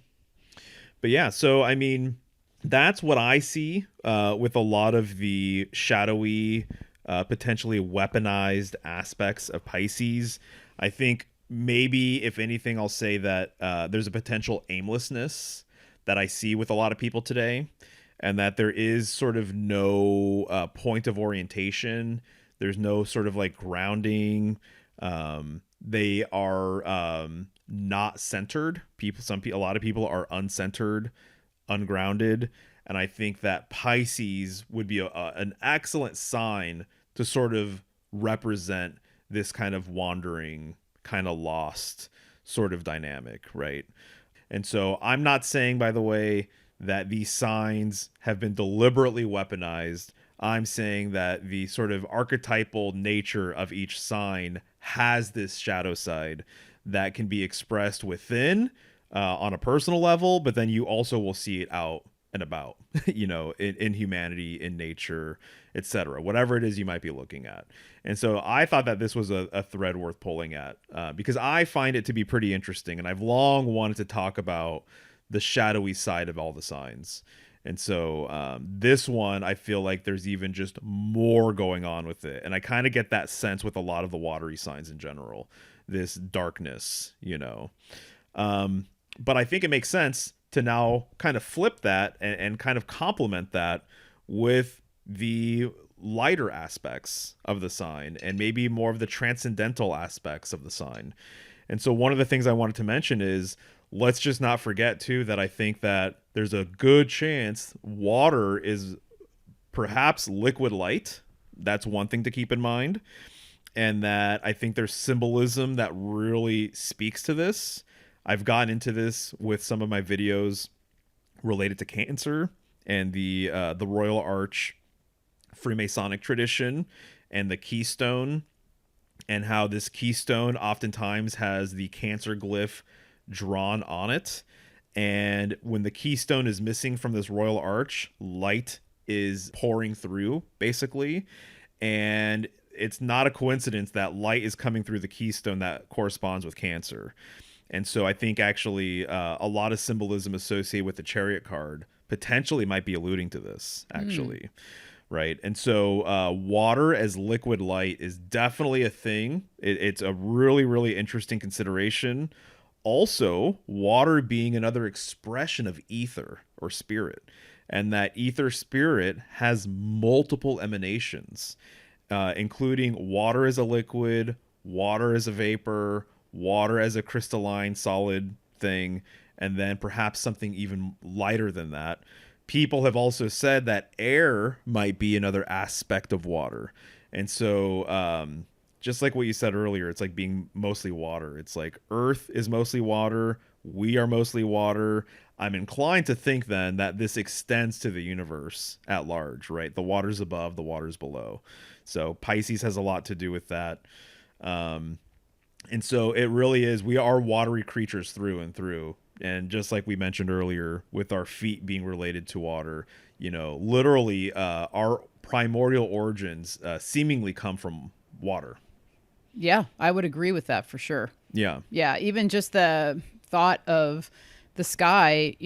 A: But yeah, so I mean, that's what I see with a lot of the shadowy, potentially weaponized aspects of Pisces. I think maybe, if anything, I'll say that there's a potential aimlessness that I see with a lot of people today, and that there is sort of no point of orientation. There's no sort of like grounding. They are not centered. A lot of people are uncentered, ungrounded, and I think that Pisces would be an excellent sign to sort of represent this kind of wandering, kind of lost sort of dynamic, right? And so I'm not saying, by the way, that these signs have been deliberately weaponized. I'm saying that the sort of archetypal nature of each sign has this shadow side that can be expressed within on a personal level, but then you also will see it out and about, in humanity, in nature, etc. Whatever it is you might be looking at. And so I thought that this was a thread worth pulling at, because I find it to be pretty interesting, and I've long wanted to talk about the shadowy side of all the signs. And so this one, I feel like there's even just more going on with it. And I kind of get that sense with a lot of the watery signs in general, this darkness, But I think it makes sense to now kind of flip that and kind of complement that with the lighter aspects of the sign and maybe more of the transcendental aspects of the sign. And so one of the things I wanted to mention is, let's just not forget too that I think that there's a good chance water is perhaps liquid light. That's one thing to keep in mind. And that I think there's symbolism that really speaks to this. I've gotten into this with some of my videos related to Cancer and the Royal Arch Freemasonic tradition and the keystone, and how this keystone oftentimes has the Cancer glyph drawn on it. And when the keystone is missing from this Royal Arch, light is pouring through, basically. And it's not a coincidence that light is coming through the keystone that corresponds with Cancer. And so I think actually a lot of symbolism associated with the Chariot card potentially might be alluding to this, actually. Right. And so water as liquid light is definitely a thing. It's a really, really interesting consideration. Also, water being another expression of ether or spirit, and that ether spirit has multiple emanations, including water as a liquid, water as a vapor, water as a crystalline solid thing, and then perhaps something even lighter than that. People have also said that air might be another aspect of water. And so just like what you said earlier, it's like being mostly water. It's like Earth is mostly water. We are mostly water. I'm inclined to think then that this extends to the universe at large, right? The water's above, the water's below. So Pisces has a lot to do with that. And so it really is, we are watery creatures through and through. And just like we mentioned earlier, with our feet being related to water, literally our primordial origins seemingly come from water.
B: Yeah, I would agree with that for sure.
A: Yeah.
B: Yeah, even just the thought of the sky,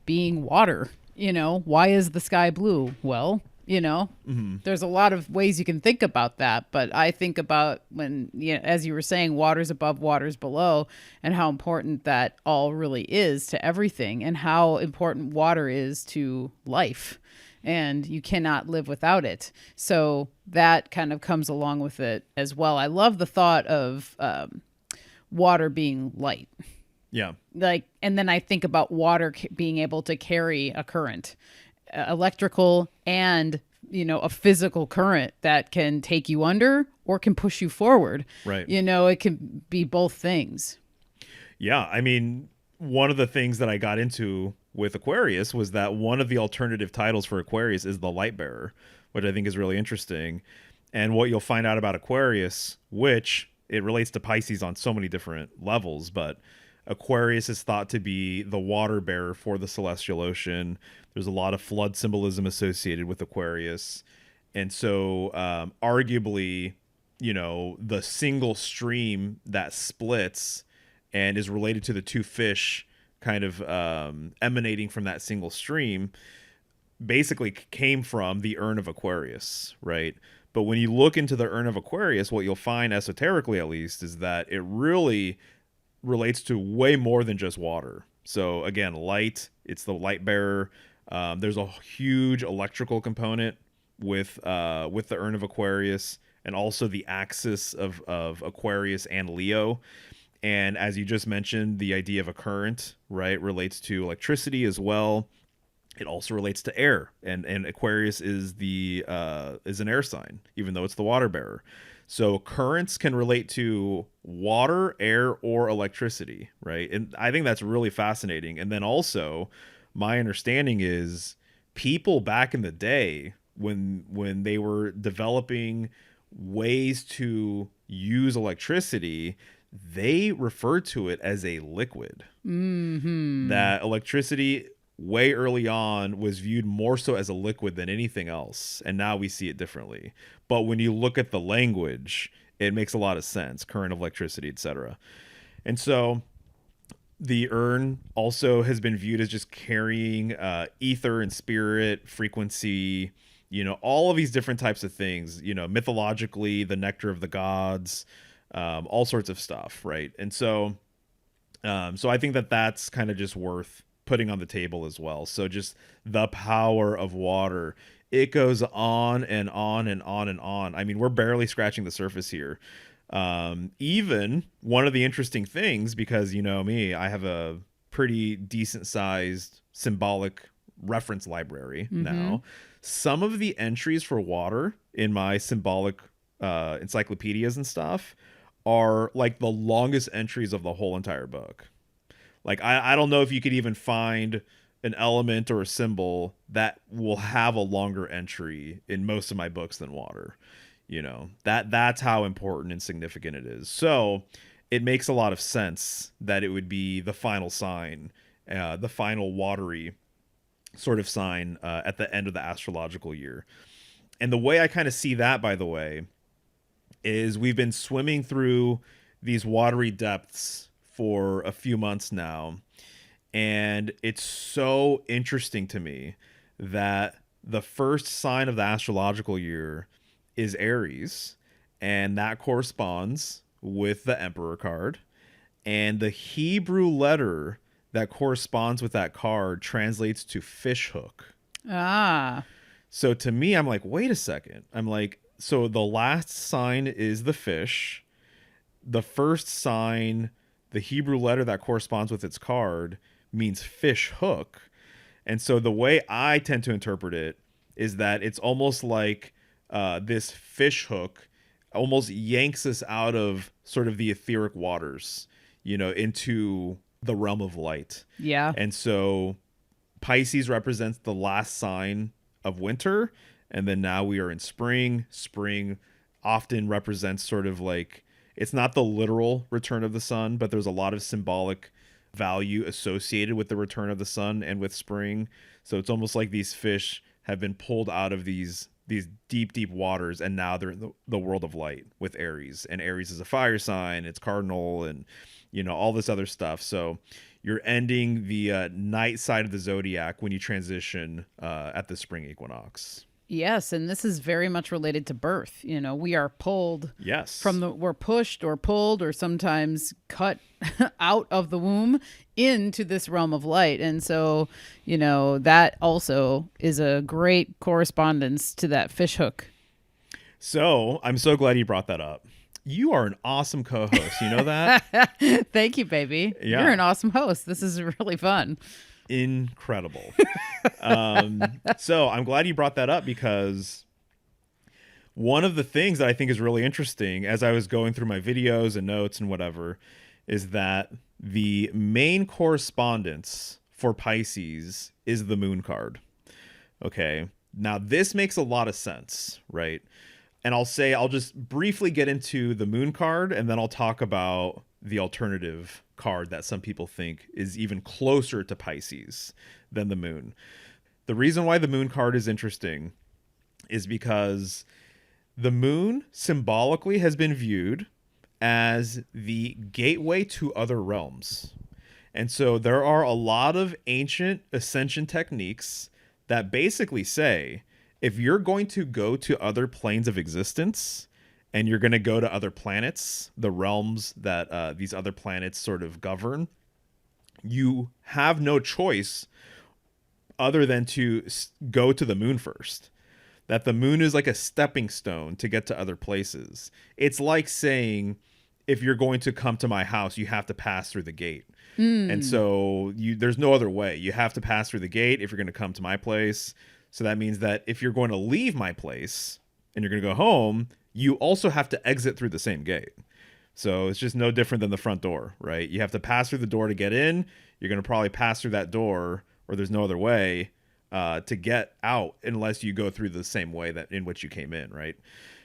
B: being water, why is the sky blue? Well, there's a lot of ways you can think about that. But I think about when, as you were saying, water's above, water's below, and how important that all really is to everything, and how important water is to life. And you cannot live without it. So that kind of comes along with it as well. I love the thought of water being light.
A: Yeah.
B: And then I think about water being able to carry a current, electrical and, a physical current that can take you under or can push you forward.
A: Right.
B: It can be both things.
A: Yeah. I mean, one of the things that I got into with Aquarius was that one of the alternative titles for Aquarius is the Light Bearer, which I think is really interesting. And what you'll find out about Aquarius, which it relates to Pisces on so many different levels, but Aquarius is thought to be the water bearer for the celestial ocean. There's a lot of flood symbolism associated with Aquarius. And so arguably, the single stream that splits and is related to the two fish kind of emanating from that single stream basically came from the urn of Aquarius, right? But when you look into the urn of Aquarius, what you'll find, esoterically at least, is that it really relates to way more than just water. So again, light, it's the light bearer. There's a huge electrical component with the urn of Aquarius, and also the axis of Aquarius and Leo. And as you just mentioned, the idea of a current, right, relates to electricity as well. It also relates to air, and Aquarius is is an air sign, even though it's the water bearer. So currents can relate to water, air, or electricity, right? And I think that's really fascinating. And then also, my understanding is people back in the day, when they were developing ways to use electricity, they referred to it as a liquid.
B: Mm-hmm.
A: That electricity way early on was viewed more so as a liquid than anything else, and now we see it differently. But when you look at the language, it makes a lot of sense, current of electricity, etc. And so the urn also has been viewed as just carrying ether and spirit, frequency, all of these different types of things, mythologically, the nectar of the gods, all sorts of stuff, right? And so I think that that's kind of just worth putting on the table as well. So just the power of water. It goes on and on and on and on. I mean, we're barely scratching the surface here. Even one of the interesting things, because you know me, I have a pretty decent sized symbolic reference library now. Some of the entries for water in my symbolic encyclopedias and stuff are like the longest entries of the whole entire book. Like, I don't know if you could even find an element or a symbol that will have a longer entry in most of my books than water. That's how important and significant it is. So it makes a lot of sense that it would be the final sign, the final watery sort of sign at the end of the astrological year. And the way I kind of see that, by the way, is we've been swimming through these watery depths for a few months now. And it's so interesting to me that the first sign of the astrological year is Aries, and that corresponds with the Emperor card. And the Hebrew letter that corresponds with that card translates to fish hook.
B: Ah.
A: So to me, I'm like, wait a second. I'm like, so the last sign is the fish. The first sign, the Hebrew letter that corresponds with its card, means fish hook. And so the way I tend to interpret it is that it's almost like this fish hook almost yanks us out of sort of the etheric waters, into the realm of light.
B: Yeah.
A: And so Pisces represents the last sign of winter, and then now we are in spring. Spring often represents sort of like, it's not the literal return of the sun, but there's a lot of symbolic value associated with the return of the sun and with spring. So it's almost like these fish have been pulled out of these deep waters, and now they're in the world of light with Aries. And Aries is a fire sign, it's cardinal, and all this other stuff. So you're ending the night side of the zodiac when you transition at the spring equinox.
B: Yes, and this is very much related to birth. We are pulled.
A: Yes.
B: We're pushed or pulled or sometimes cut out of the womb into this realm of light. And so, that also is a great correspondence to that fish hook.
A: So I'm so glad you brought that up. You are an awesome co-host. You know that?
B: Thank you, baby.
A: Yeah.
B: You're an awesome host. This is really fun.
A: Incredible. So I'm glad you brought that up, because one of the things that I think is really interesting as I was going through my videos and notes and whatever is that the main correspondence for Pisces is the moon card. Okay. Now this makes a lot of sense, right? And I'll just briefly get into the moon card, and then I'll talk about the alternative card that some people think is even closer to Pisces than the moon. The reason why the moon card is interesting is because the moon symbolically has been viewed as the gateway to other realms. And so there are a lot of ancient ascension techniques that basically say, if you're going to go to other planes of existence and you're going to go to other planets, the realms that these other planets sort of govern, you have no choice other than to go to the moon first. That the moon is like a stepping stone to get to other places. It's like saying, if you're going to come to my house, you have to pass through the gate. And so there's no other way. You have to pass through the gate if you're going to come to my place. So that means that if you're going to leave my place and you're going to go home, you also have to exit through the same gate. So it's just no different than the front door, right? You have to pass through the door to get in. You're going to probably pass through that door, or there's no other way to get out unless you go through the same way that in which you came in, right?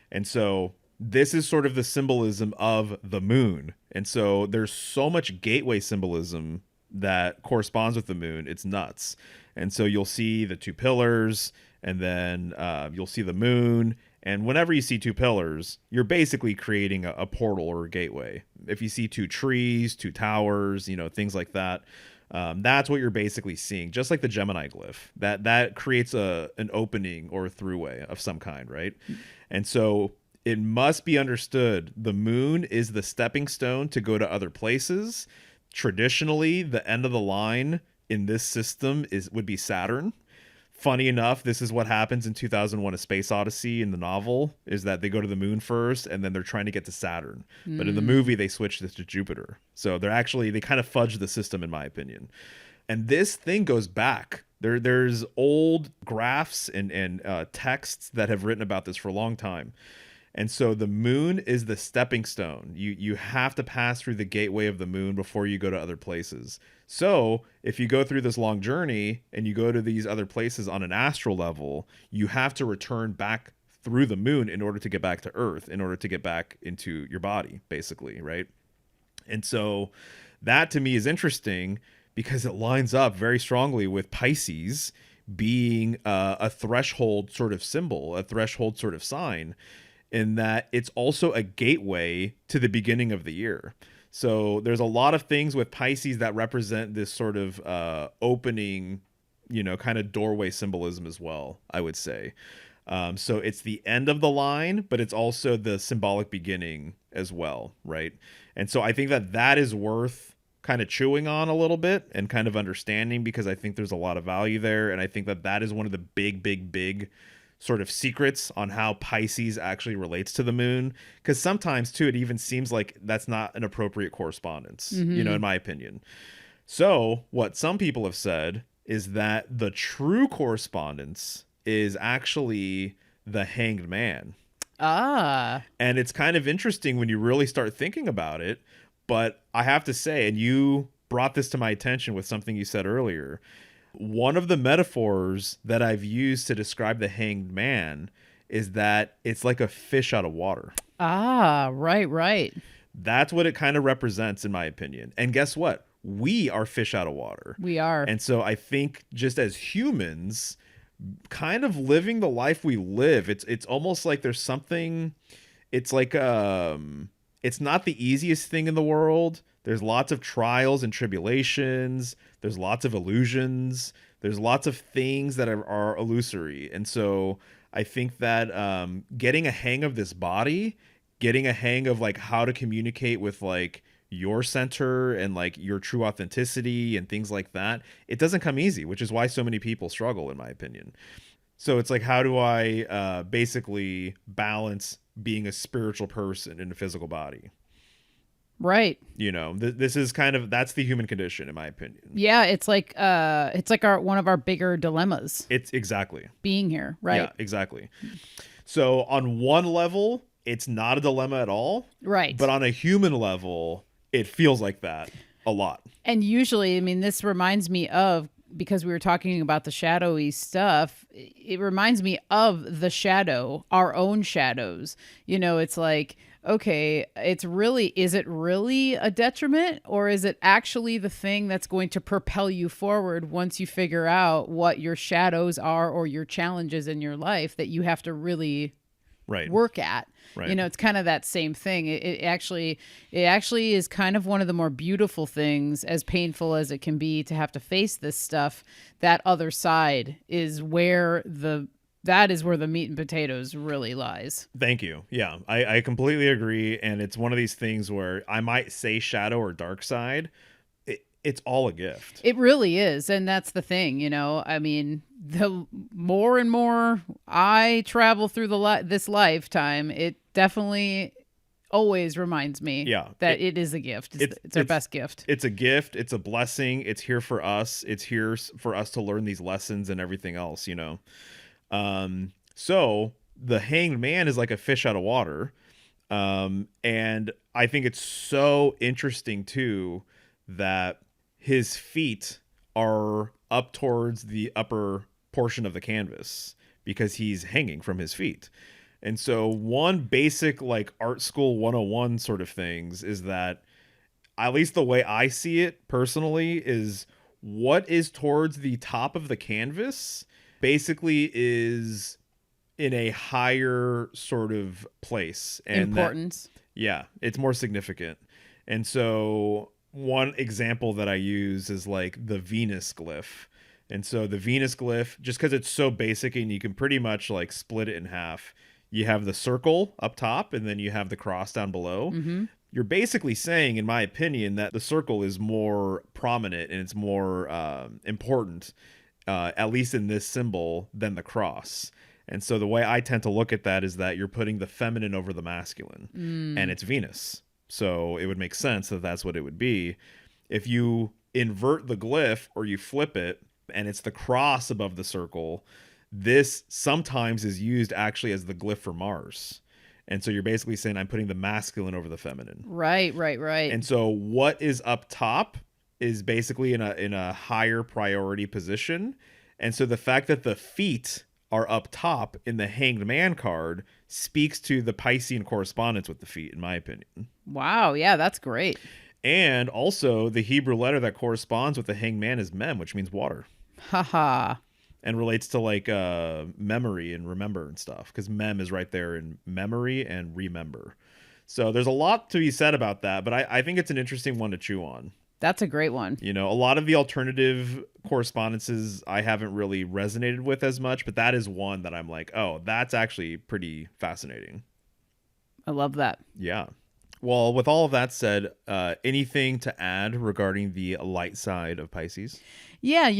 A: And so this is sort of the symbolism of the moon. And so there's so much gateway symbolism that corresponds with the moon, it's nuts. And so you'll see the two pillars, and then you'll see the moon. And whenever you see two pillars, you're basically creating a portal or a gateway. If you see two trees, two towers, things like that, that's what you're basically seeing. Just like the Gemini glyph, that creates an opening or a throughway of some kind, right? And so it must be understood the moon is the stepping stone to go to other places. Traditionally, the end of the line in this system would be Saturn. Funny enough, this is what happens in 2001: A Space Odyssey in the novel, is that they go to the moon first and then they're trying to get to Saturn. But in the movie, they switch this to Jupiter. So they kind of fudge the system, in my opinion. And this thing goes back. There's old graphs and texts that have written about this for a long time. And so the moon is the stepping stone. You have to pass through the gateway of the moon before you go to other places. So if you go through this long journey and you go to these other places on an astral level, you have to return back through the moon in order to get back to Earth, in order to get back into your body, basically, right? And so that to me is interesting because it lines up very strongly with Pisces being a threshold sort of symbol, a threshold sort of sign, in that it's also a gateway to the beginning of the year. So there's a lot of things with Pisces that represent this sort of opening, kind of doorway symbolism as well, I would say. So it's the end of the line, but it's also the symbolic beginning as well, right? And so I think that is worth kind of chewing on a little bit and kind of understanding, because I think there's a lot of value there. And I think that is one of the big sort of secrets on how Pisces actually relates to the moon. Because sometimes, too, it even seems like that's not an appropriate correspondence, in my opinion. So what some people have said is that the true correspondence is actually the Hanged Man.
B: Ah.
A: And it's kind of interesting when you really start thinking about it. But I have to say, and you brought this to my attention with something you said earlier, one of the metaphors that I've used to describe the Hanged Man is that it's like a fish out of water.
B: Ah, right.
A: That's what it kind of represents, in my opinion. And guess what? We are fish out of water.
B: We are.
A: And so I think just as humans, kind of living the life we live, it's almost like there's something, it's like it's not the easiest thing in the world. There's lots of trials and tribulations. There's lots of illusions. There's lots of things that are illusory. And so I think that getting a hang of this body, getting a hang of like how to communicate with like your center and like your true authenticity and things like that, it doesn't come easy, which is why so many people struggle, in my opinion. So it's like, how do I basically balance being a spiritual person in a physical body?
B: Right.
A: This is that's the human condition, in my opinion.
B: Yeah, it's like one of our bigger dilemmas.
A: It's exactly
B: being here, right?
A: Yeah, exactly. So on one level, it's not a dilemma at all.
B: Right.
A: But on a human level, it feels like that a lot.
B: And usually, I mean, this reminds me of, because we were talking about the shadowy stuff, it reminds me of the shadow, our own shadows. It's like, okay, is it really a detriment, or is it actually the thing that's going to propel you forward once you figure out what your shadows are or your challenges in your life that you have to really work at? Right. It's kind of that same thing. It actually is kind of one of the more beautiful things, as painful as it can be to have to face this stuff. That other side is where the meat and potatoes really lies.
A: Thank you. Yeah, I completely agree. And it's one of these things where I might say shadow or dark side. It's all a gift.
B: It really is. And that's the thing, I mean, the more and more I travel through this lifetime, it definitely always reminds me that it is a gift. It's our best gift.
A: It's a gift. It's a blessing. It's here for us. It's here for us to learn these lessons and everything else, So the Hanged Man is like a fish out of water. And I think it's so interesting too that his feet are up towards the upper portion of the canvas because he's hanging from his feet. And so one basic like art school 101 sort of things is that at least the way I see it personally, is what is towards the top of the canvas basically is in a higher sort of place. And that,
B: Importance.
A: yeah, it's more significant. And so one example that I use is like the Venus glyph. And so the Venus glyph, just because it's so basic and you can pretty much like split it in half, you have the circle up top and then you have the cross down below.
B: Mm-hmm.
A: You're basically saying, in my opinion, that the circle is more prominent and it's more important, at least in this symbol, than the cross. And so the way I tend to look at that is that you're putting the feminine over the masculine, and it's Venus. So it would make sense that that's what it would be. If you invert the glyph or you flip it and it's the cross above the circle, this sometimes is used actually as the glyph for Mars. And so you're basically saying I'm putting the masculine over the feminine.
B: Right.
A: And so what is up top is basically in a higher priority position. And so the fact that the feet are up top in the Hanged Man card speaks to the Piscean correspondence with the feet, in my opinion.
B: Wow. Yeah, that's great.
A: And also the Hebrew letter that corresponds with the Hanged Man is Mem, which means water.
B: Haha.
A: And relates to like memory and remember and stuff, because Mem is right there in memory and remember. So there's a lot to be said about that, but I think it's an interesting one to chew on.
B: That's a great one.
A: You know, a lot of the alternative correspondences I haven't really resonated with as much, but that is one that I'm like, oh, that's actually pretty fascinating.
B: I love that.
A: Yeah. Well, with all of that said, anything to add regarding the light side of Pisces?
B: Yeah,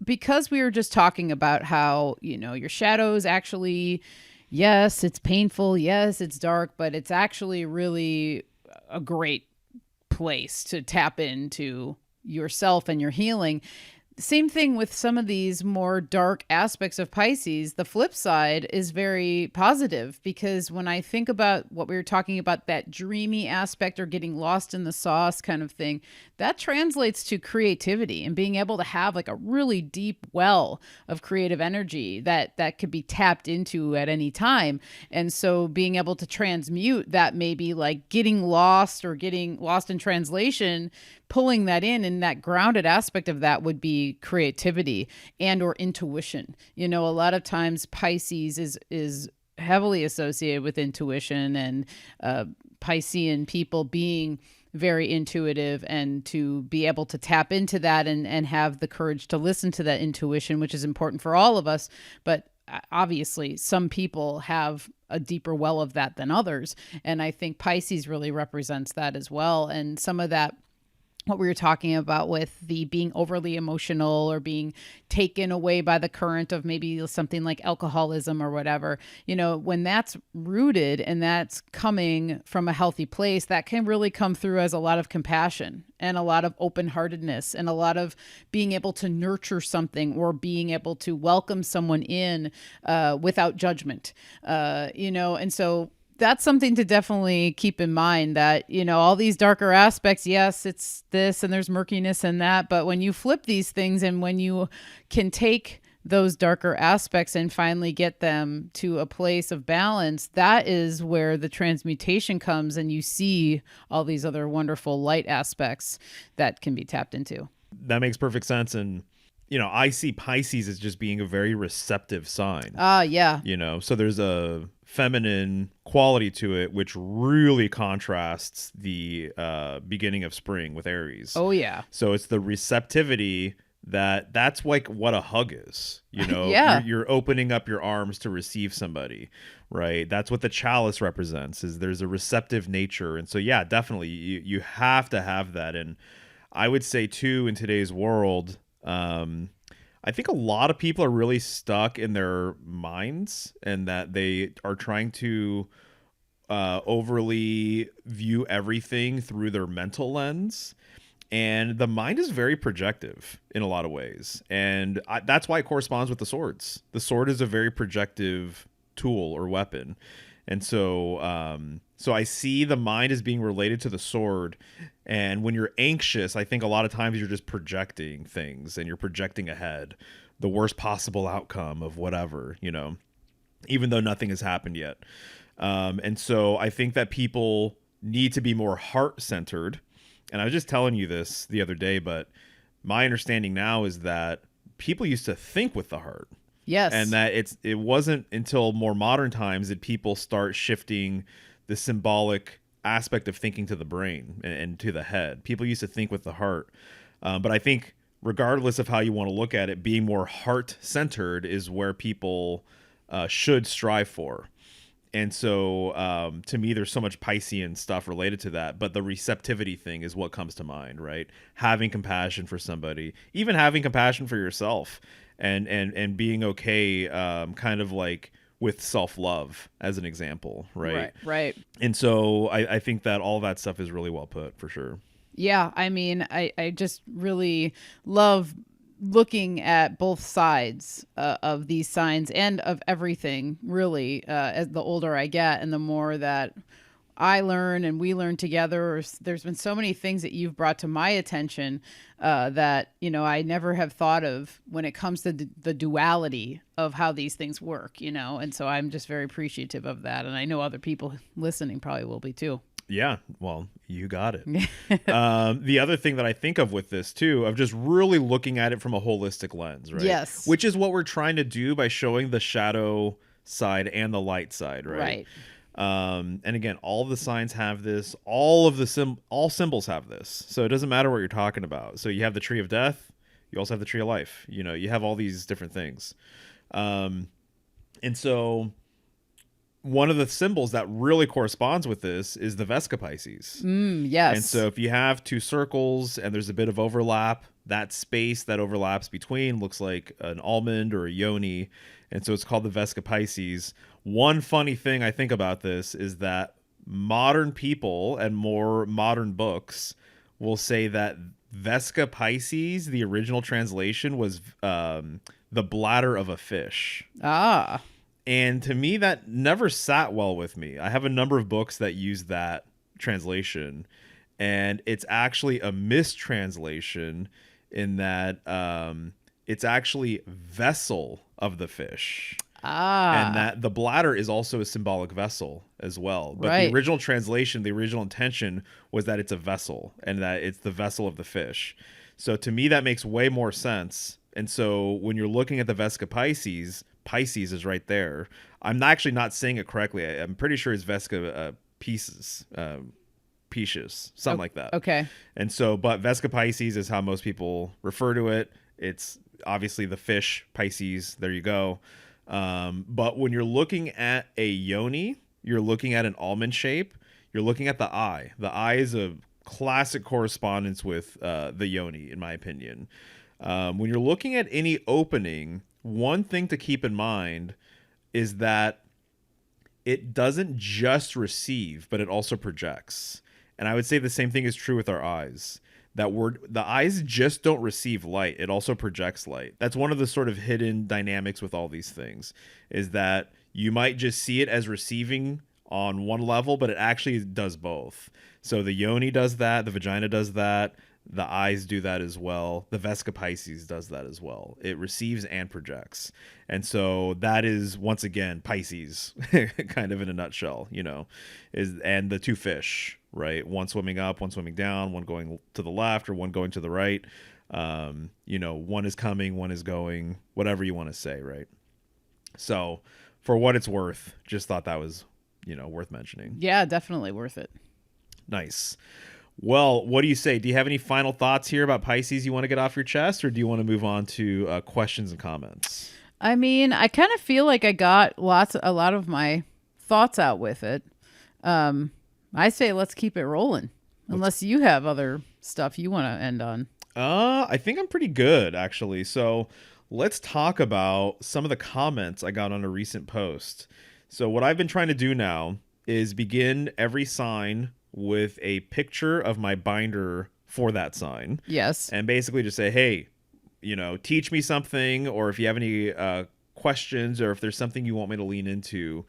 B: because we were just talking about how, your shadows actually, yes, it's painful. Yes, it's dark, but it's actually really a great place to tap into yourself and your healing. Same thing with some of these more dark aspects of Pisces. The flip side is very positive, because when I think about what we were talking about, that dreamy aspect or getting lost in the sauce kind of thing, that translates to creativity and being able to have like a really deep well of creative energy that could be tapped into at any time. And so being able to transmute that, maybe like getting lost or getting lost in translation, pulling that in, and that grounded aspect of that would be creativity and or intuition. A lot of times Pisces is heavily associated with intuition, and Piscean people being very intuitive, and to be able to tap into that and have the courage to listen to that intuition, which is important for all of us. But obviously some people have a deeper well of that than others. And I think Pisces really represents that as well. And some of that, what we were talking about with the being overly emotional or being taken away by the current of maybe something like alcoholism or whatever, when that's rooted and that's coming from a healthy place, that can really come through as a lot of compassion and a lot of open-heartedness and a lot of being able to nurture something or being able to welcome someone in without judgment, and so that's something to definitely keep in mind, that, all these darker aspects, yes, it's this and there's murkiness in that. But when you flip these things and when you can take those darker aspects and finally get them to a place of balance, that is where the transmutation comes, and you see all these other wonderful light aspects that can be tapped into.
A: That makes perfect sense. And I see Pisces as just being a very receptive sign.
B: Yeah.
A: So there's a feminine quality to it, which really contrasts the beginning of spring with Aries.
B: Oh, yeah.
A: So it's the receptivity that's like what a hug is.
B: Yeah.
A: You're opening up your arms to receive somebody, right? That's what the chalice represents, is there's a receptive nature. And so, yeah, definitely you have to have that. And I would say too, in today's world, I think a lot of people are really stuck in their minds, and that they are trying to overly view everything through their mental lens. And the mind is very projective in a lot of ways. And that's why it corresponds with the swords. The sword is a very projective tool or weapon. And so so I see the mind as being related to the sword. And when you're anxious, I think a lot of times you're just projecting things, and you're projecting ahead the worst possible outcome of whatever, even though nothing has happened yet. And so I think that people need to be more heart-centered and I was just telling you this the other day, but my understanding now is that people used to think with the heart.
B: Yes.
A: And that it wasn't until more modern times that people start shifting the symbolic aspect of thinking to the brain and to the head. People used to think with the heart. But I think regardless of how you want to look at it, being more heart-centered is where people should strive for. And so to me, there's so much Piscean stuff related to that. But the receptivity thing is what comes to mind, right? Having compassion for somebody, even having compassion for yourself, and being okay kind of like with self-love as an example, right?
B: Right.
A: And so I think that all that stuff is really well put, for sure.
B: Yeah, I mean, I just really love looking at both sides of these signs and of everything, really, as the older I get and the more that I learn and we learn together. There's been so many things that you've brought to my attention that, I never have thought of when it comes to the duality of how these things work, and so I'm just very appreciative of that. And I know other people listening probably will be too.
A: Yeah, well, you got it. The other thing that I think of with this too, of just really looking at it from a holistic lens, right?
B: Yes.
A: Which is what we're trying to do by showing the shadow side and the light side, right? And again, all the signs have this. All symbols have this. So it doesn't matter what you're talking about. So you have the tree of death. You also have the tree of life. You have all these different things. And so one of the symbols that really corresponds with this is the Vesica Pisces.
B: Yes.
A: And so if you have two circles and there's a bit of overlap, that space that overlaps between looks like an almond or a yoni. And so it's called the Vesica Pisces. One funny thing I think about this is that modern people and more modern books will say that Vesica Pisces, the original translation, was the bladder of a fish.
B: Ah.
A: And to me, that never sat well with me. I have a number of books that use that translation, and it's actually a mistranslation in that it's actually vessel of the fish.
B: Ah.
A: And that the bladder is also a symbolic vessel as well. But
B: Right.
A: the original translation, the original intention was that it's a vessel and that it's the vessel of the fish. So to me, that makes way more sense. And so when you're looking at the Vesica Pisces, Pisces is right there. I'm actually not saying it correctly. I'm pretty sure it's Vesica Pisces, something like that.
B: Okay.
A: And so, but Vesica Pisces is how most people refer to it. It's obviously the fish, Pisces. There you go. But when you're looking at a yoni, you're looking at an almond shape. You're looking at the eye. The eye is a classic correspondence with the yoni, in my opinion. When you're looking at any opening, one thing to keep in mind is that it doesn't just receive, but it also projects. And I would say the same thing is true with our eyes. The eyes just don't receive light. It also projects light. That's one of the sort of hidden dynamics with all these things, is that you might just see it as receiving on one level, but it actually does both. So the yoni does that. The vagina does that. The eyes do that as well. The Vesica Pisces does that as well. It receives and projects. And so that is, once again, Pisces, kind of in a nutshell, and the two fish, right? One swimming up, one swimming down, one going to the left or one going to the right. One is coming, one is going, whatever you want to say, right? So for what it's worth, just thought that was, worth mentioning.
B: Yeah, definitely worth it.
A: Nice. Well, what do you say? Do you have any final thoughts here about Pisces you want to get off your chest, or do you want to move on to questions and comments?
B: I mean, I kind of feel like I got a lot of my thoughts out with it. I say let's keep it rolling, unless you have other stuff you want to end on.
A: I think I'm pretty good, actually. So let's talk about some of the comments I got on a recent post. So what I've been trying to do now is begin every sign with a picture of my binder for that sign.
B: Yes.
A: And basically just say, hey, teach me something, or if you have any questions, or if there's something you want me to lean into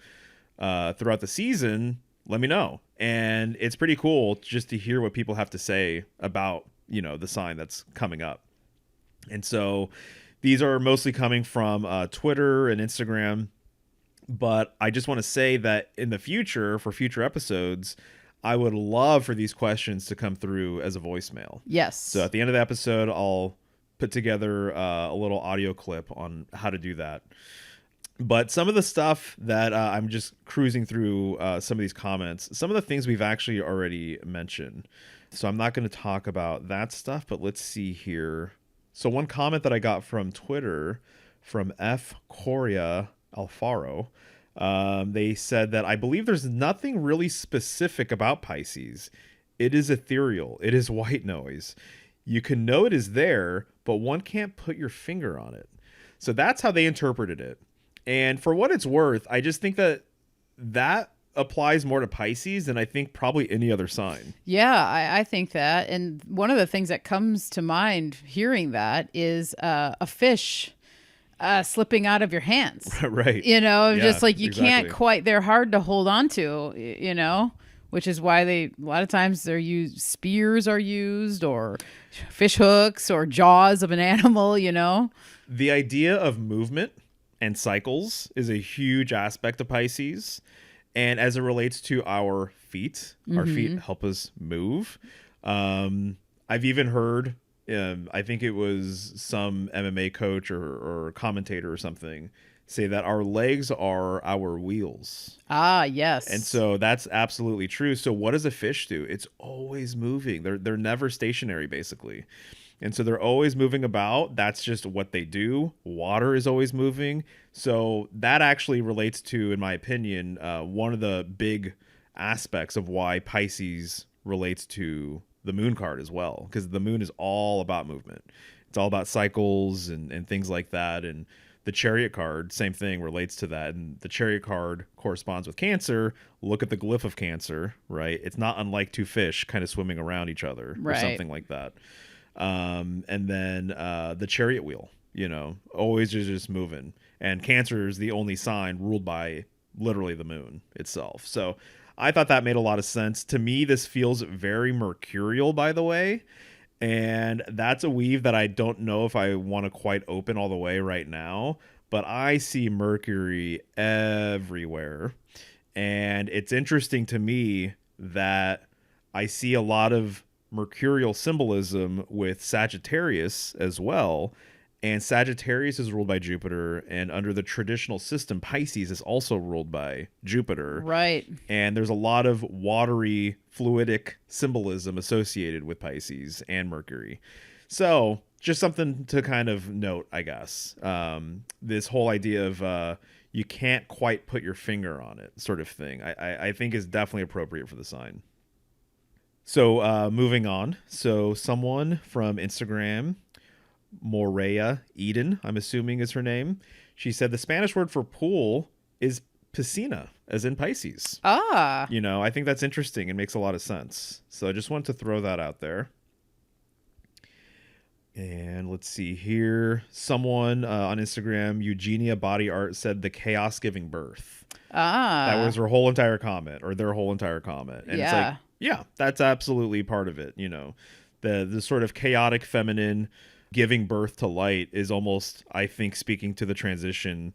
A: throughout the season, let me know. And it's pretty cool just to hear what people have to say about, the sign that's coming up. And so these are mostly coming from Twitter and Instagram. But I just want to say that in the future, for future episodes, I would love for these questions to come through as a voicemail.
B: Yes.
A: So at the end of the episode, I'll put together a little audio clip on how to do that. But some of the stuff that I'm just cruising through some of these comments, some of the things we've actually already mentioned. So I'm not going to talk about that stuff, but let's see here. So one comment that I got from Twitter from F. Coria Alfaro, they said that I believe there's nothing really specific about Pisces. It is ethereal. It is white noise. You can know it is there, but one can't put your finger on it. So that's how they interpreted it. And for what it's worth, I just think that that applies more to Pisces than I think probably any other sign.
B: Yeah, I think that. And one of the things that comes to mind hearing that is a fish slipping out of your hands.
A: Right.
B: You know,
A: Yeah,
B: just like you
A: exactly.
B: can't quite, they're hard to hold on to, you know, which is why a lot of times they're used, spears are used, or fish hooks or jaws of an animal, you know.
A: The idea of movement and cycles is a huge aspect of Pisces. And as it relates to our feet help us move. I've even heard, I think it was some MMA coach or commentator or something, say that our legs are our wheels.
B: Ah, yes.
A: And so that's absolutely true. So what does a fish do? It's always moving. They're never stationary, basically. And so they're always moving about. That's just what they do. Water is always moving. So that actually relates to, in my opinion, one of the big aspects of why Pisces relates to the moon card as well, because the moon is all about movement. It's all about cycles and things like that. And the Chariot card, same thing, relates to that. And the Chariot card corresponds with Cancer. Look at the glyph of Cancer, right? It's not unlike two fish kind of swimming around each other or something like that. And then the Chariot wheel, you know, always just moving. And Cancer is the only sign ruled by literally the moon itself. So I thought that made a lot of sense. To me, this feels very mercurial, by the way. And that's a weave that I don't know if I want to quite open all the way right now. But I see Mercury everywhere. And it's interesting to me that I see a lot of mercurial symbolism with Sagittarius as well. And Sagittarius is ruled by Jupiter, and under the traditional system, Pisces is also ruled by Jupiter.
B: Right.
A: And there's a lot of watery, fluidic symbolism associated with Pisces and Mercury. So just something to kind of note, I guess. This whole idea of you can't quite put your finger on it sort of thing, I think is definitely appropriate for the sign. So moving on. So someone from Instagram, Morea Eden, I'm assuming is her name. She said the Spanish word for pool is piscina, as in Pisces.
B: Ah.
A: You know, I think that's interesting. It makes a lot of sense. So I just wanted to throw that out there. And let's see here. Someone on Instagram, Eugenia Body Art, said the chaos giving birth.
B: Ah.
A: That was her whole entire comment, or their whole entire comment. And it's like, yeah, that's absolutely part of it. You know, the sort of chaotic feminine giving birth to light is almost, I think, speaking to the transition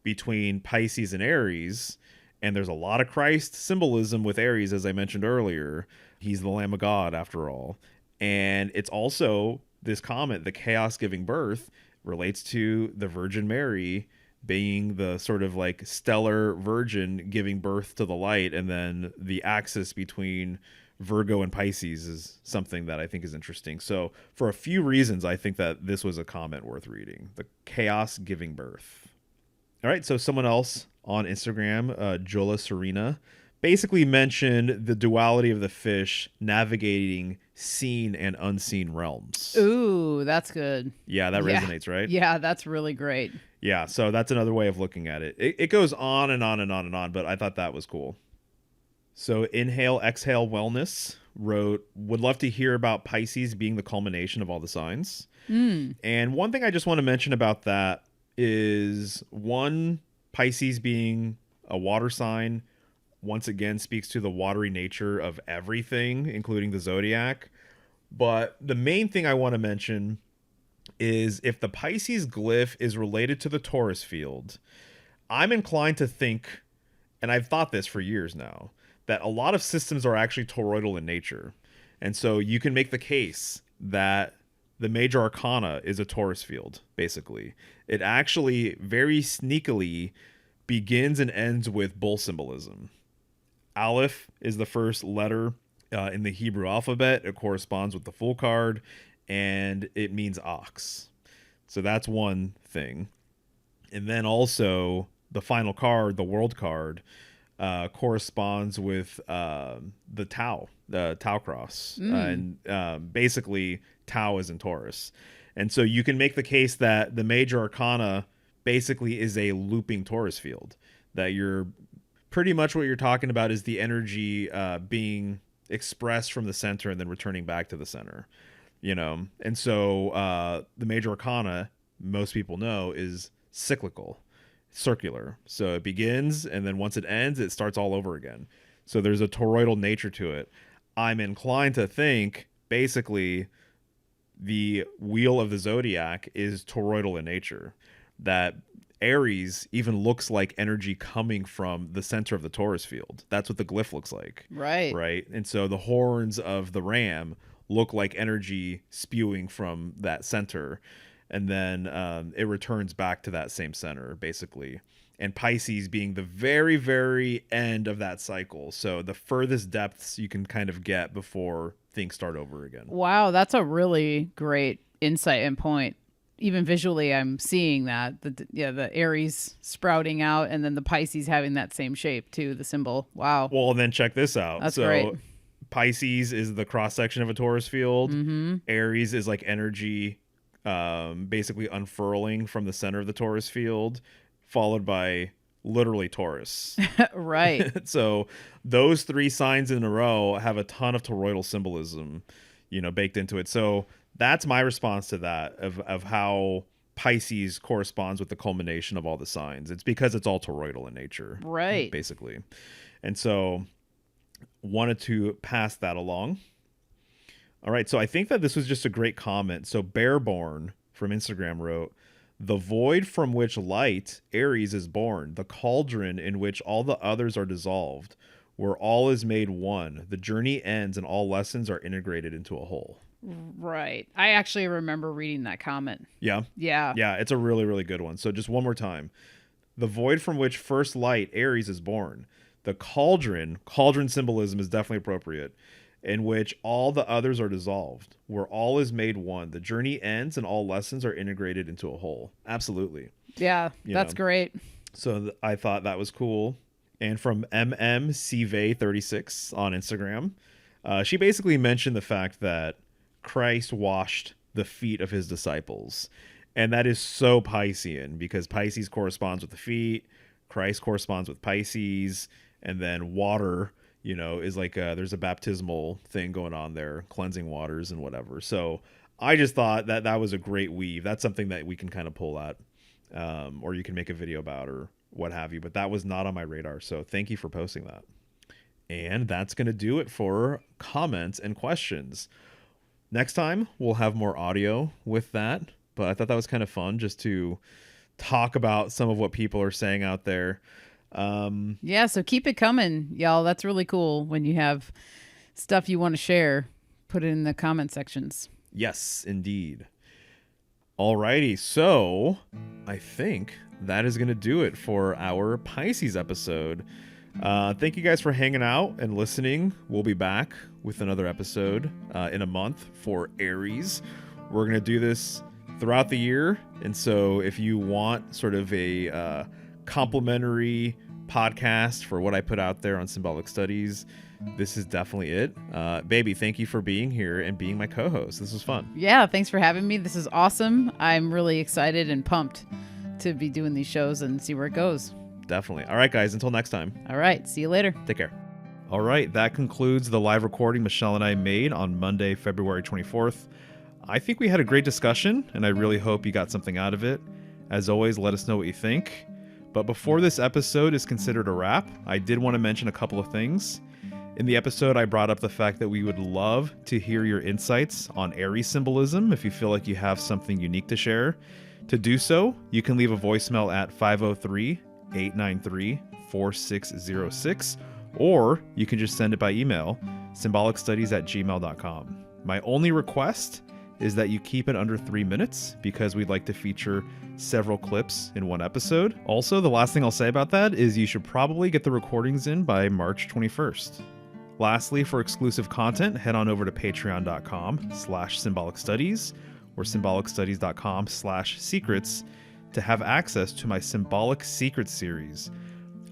A: between Pisces and Aries. And there's a lot of Christ symbolism with Aries, as I mentioned earlier. He's the Lamb of God, after all. And it's also this comment, the chaos giving birth, relates to the Virgin Mary being the sort of like stellar virgin giving birth to the light. And then the axis between Virgo and Pisces is something that I think is interesting. So for a few reasons, I think that this was a comment worth reading. The chaos giving birth. All right. So someone else on Instagram, Jola Serena, basically mentioned the duality of the fish navigating seen and unseen realms.
B: Ooh, that's good.
A: Yeah, that resonates, right?
B: Yeah, that's really great.
A: Yeah. So that's another way of looking at it. It goes on and on and on and on, but I thought that was cool. So Inhale, Exhale Wellness wrote, would love to hear about Pisces being the culmination of all the signs. And one thing I just want to mention about that is, one, Pisces being a water sign, once again, speaks to the watery nature of everything, including the zodiac. But the main thing I want to mention is if the Pisces glyph is related to the Taurus field, I'm inclined to think, and I've thought this for years now, that a lot of systems are actually toroidal in nature. And so you can make the case that the major arcana is a Taurus field, basically. It actually very sneakily begins and ends with bull symbolism. Aleph is the first letter in the Hebrew alphabet. It corresponds with the Fool card, and it means ox. So that's one thing. And then also the final card, the world card, corresponds with the Tau cross. And basically, Tau is in Taurus. And so you can make the case that the major arcana basically is a looping Taurus field. That you're pretty much what you're talking about is the energy being expressed from the center and then returning back to the center. And so the major arcana, most people know, is cyclical, circular. So it begins, and then once it ends, it starts all over again. So there's a toroidal nature to it. I'm inclined to think, basically, the wheel of the zodiac is toroidal in nature. That Aries even looks like energy coming from the center of the Taurus field. That's what the glyph looks like. Right. And so the horns of the ram look like energy spewing from that center. And then it returns back to that same center, basically. And Pisces being the very, very end of that cycle. So the furthest depths you can kind of get before things start over again.
B: Wow, that's a really great insight and point. Even visually, I'm seeing that. The Aries sprouting out, and then the Pisces having that same shape too, the symbol. Wow.
A: Well, and then check this out.
B: That's great.
A: Pisces is the cross-section of a Taurus field.
B: Mm-hmm.
A: Aries is like energy basically unfurling from the center of the Taurus field, followed by literally Taurus.
B: Right.
A: So those three signs in a row have a ton of toroidal symbolism, baked into it. So that's my response to that of how Pisces corresponds with the culmination of all the signs. It's because it's all toroidal in nature.
B: Right.
A: Basically. And so wanted to pass that along. All right. So I think that this was just a great comment. So Bearborn from Instagram wrote, "The void from which light, Aries, is born, the cauldron in which all the others are dissolved, where all is made one, the journey ends and all lessons are integrated into a whole."
B: Right. I actually remember reading that comment.
A: Yeah.
B: Yeah.
A: Yeah. It's a really, really good one. So just one more time. The void from which first light, Aries, is born, the cauldron symbolism is definitely appropriate, in which all the others are dissolved, where all is made one, the journey ends and all lessons are integrated into a whole. Absolutely.
B: Yeah, that's great.
A: So I thought that was cool. And from MMCVay36 on Instagram, she basically mentioned the fact that Christ washed the feet of his disciples. And that is so Piscean, because Pisces corresponds with the feet, Christ corresponds with Pisces, and then water, is like there's a baptismal thing going on there, cleansing waters and whatever. So I just thought that that was a great weave. That's something that we can kind of pull at, or you can make a video about or what have you. But that was not on my radar. So thank you for posting that. And that's going to do it for comments and questions. Next time, we'll have more audio with that. But I thought that was kind of fun just to talk about some of what people are saying out there.
B: Yeah, so keep it coming, y'all. That's really cool when you have stuff you want to share. Put it in the comment sections.
A: Yes, indeed. Alrighty, so I think that is going to do it for our Pisces episode. Thank you guys for hanging out and listening. We'll be back with another episode in a month for Aries. We're going to do this throughout the year, and so if you want sort of a complimentary podcast for what I put out there on Symbolic Studies, this is definitely it. Baby, thank you for being here and being my co-host. This was fun.
B: Yeah, thanks for having me. This is awesome. I'm really excited and pumped to be doing these shows and see where it goes.
A: Definitely. All right, guys, until next time.
B: All right, see you later.
A: Take care. All right, that concludes the live recording Michelle and I made on Monday, February 24th. I think we had a great discussion, and I really hope you got something out of it. As always, let us know what you think. But before this episode is considered a wrap, I did want to mention a couple of things. In the episode, I brought up the fact that we would love to hear your insights on Aries symbolism if you feel like you have something unique to share. To do so, you can leave a voicemail at 503-893-4606 or you can just send it by email, symbolicstudies@gmail.com. My only request is that you keep it under 3 minutes because we'd like to feature several clips in one episode. Also, the last thing I'll say about that is you should probably get the recordings in by March 21st. Lastly, for exclusive content, head on over to patreon.com/symbolicstudies or symbolicstudies.com/secrets to have access to my Symbolic Secrets series.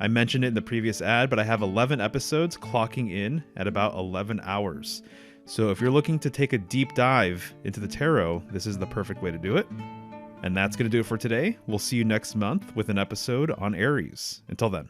A: I mentioned it in the previous ad, but I have 11 episodes clocking in at about 11 hours. So if you're looking to take a deep dive into the tarot, this is the perfect way to do it. And that's going to do it for today. We'll see you next month with an episode on Aries. Until then.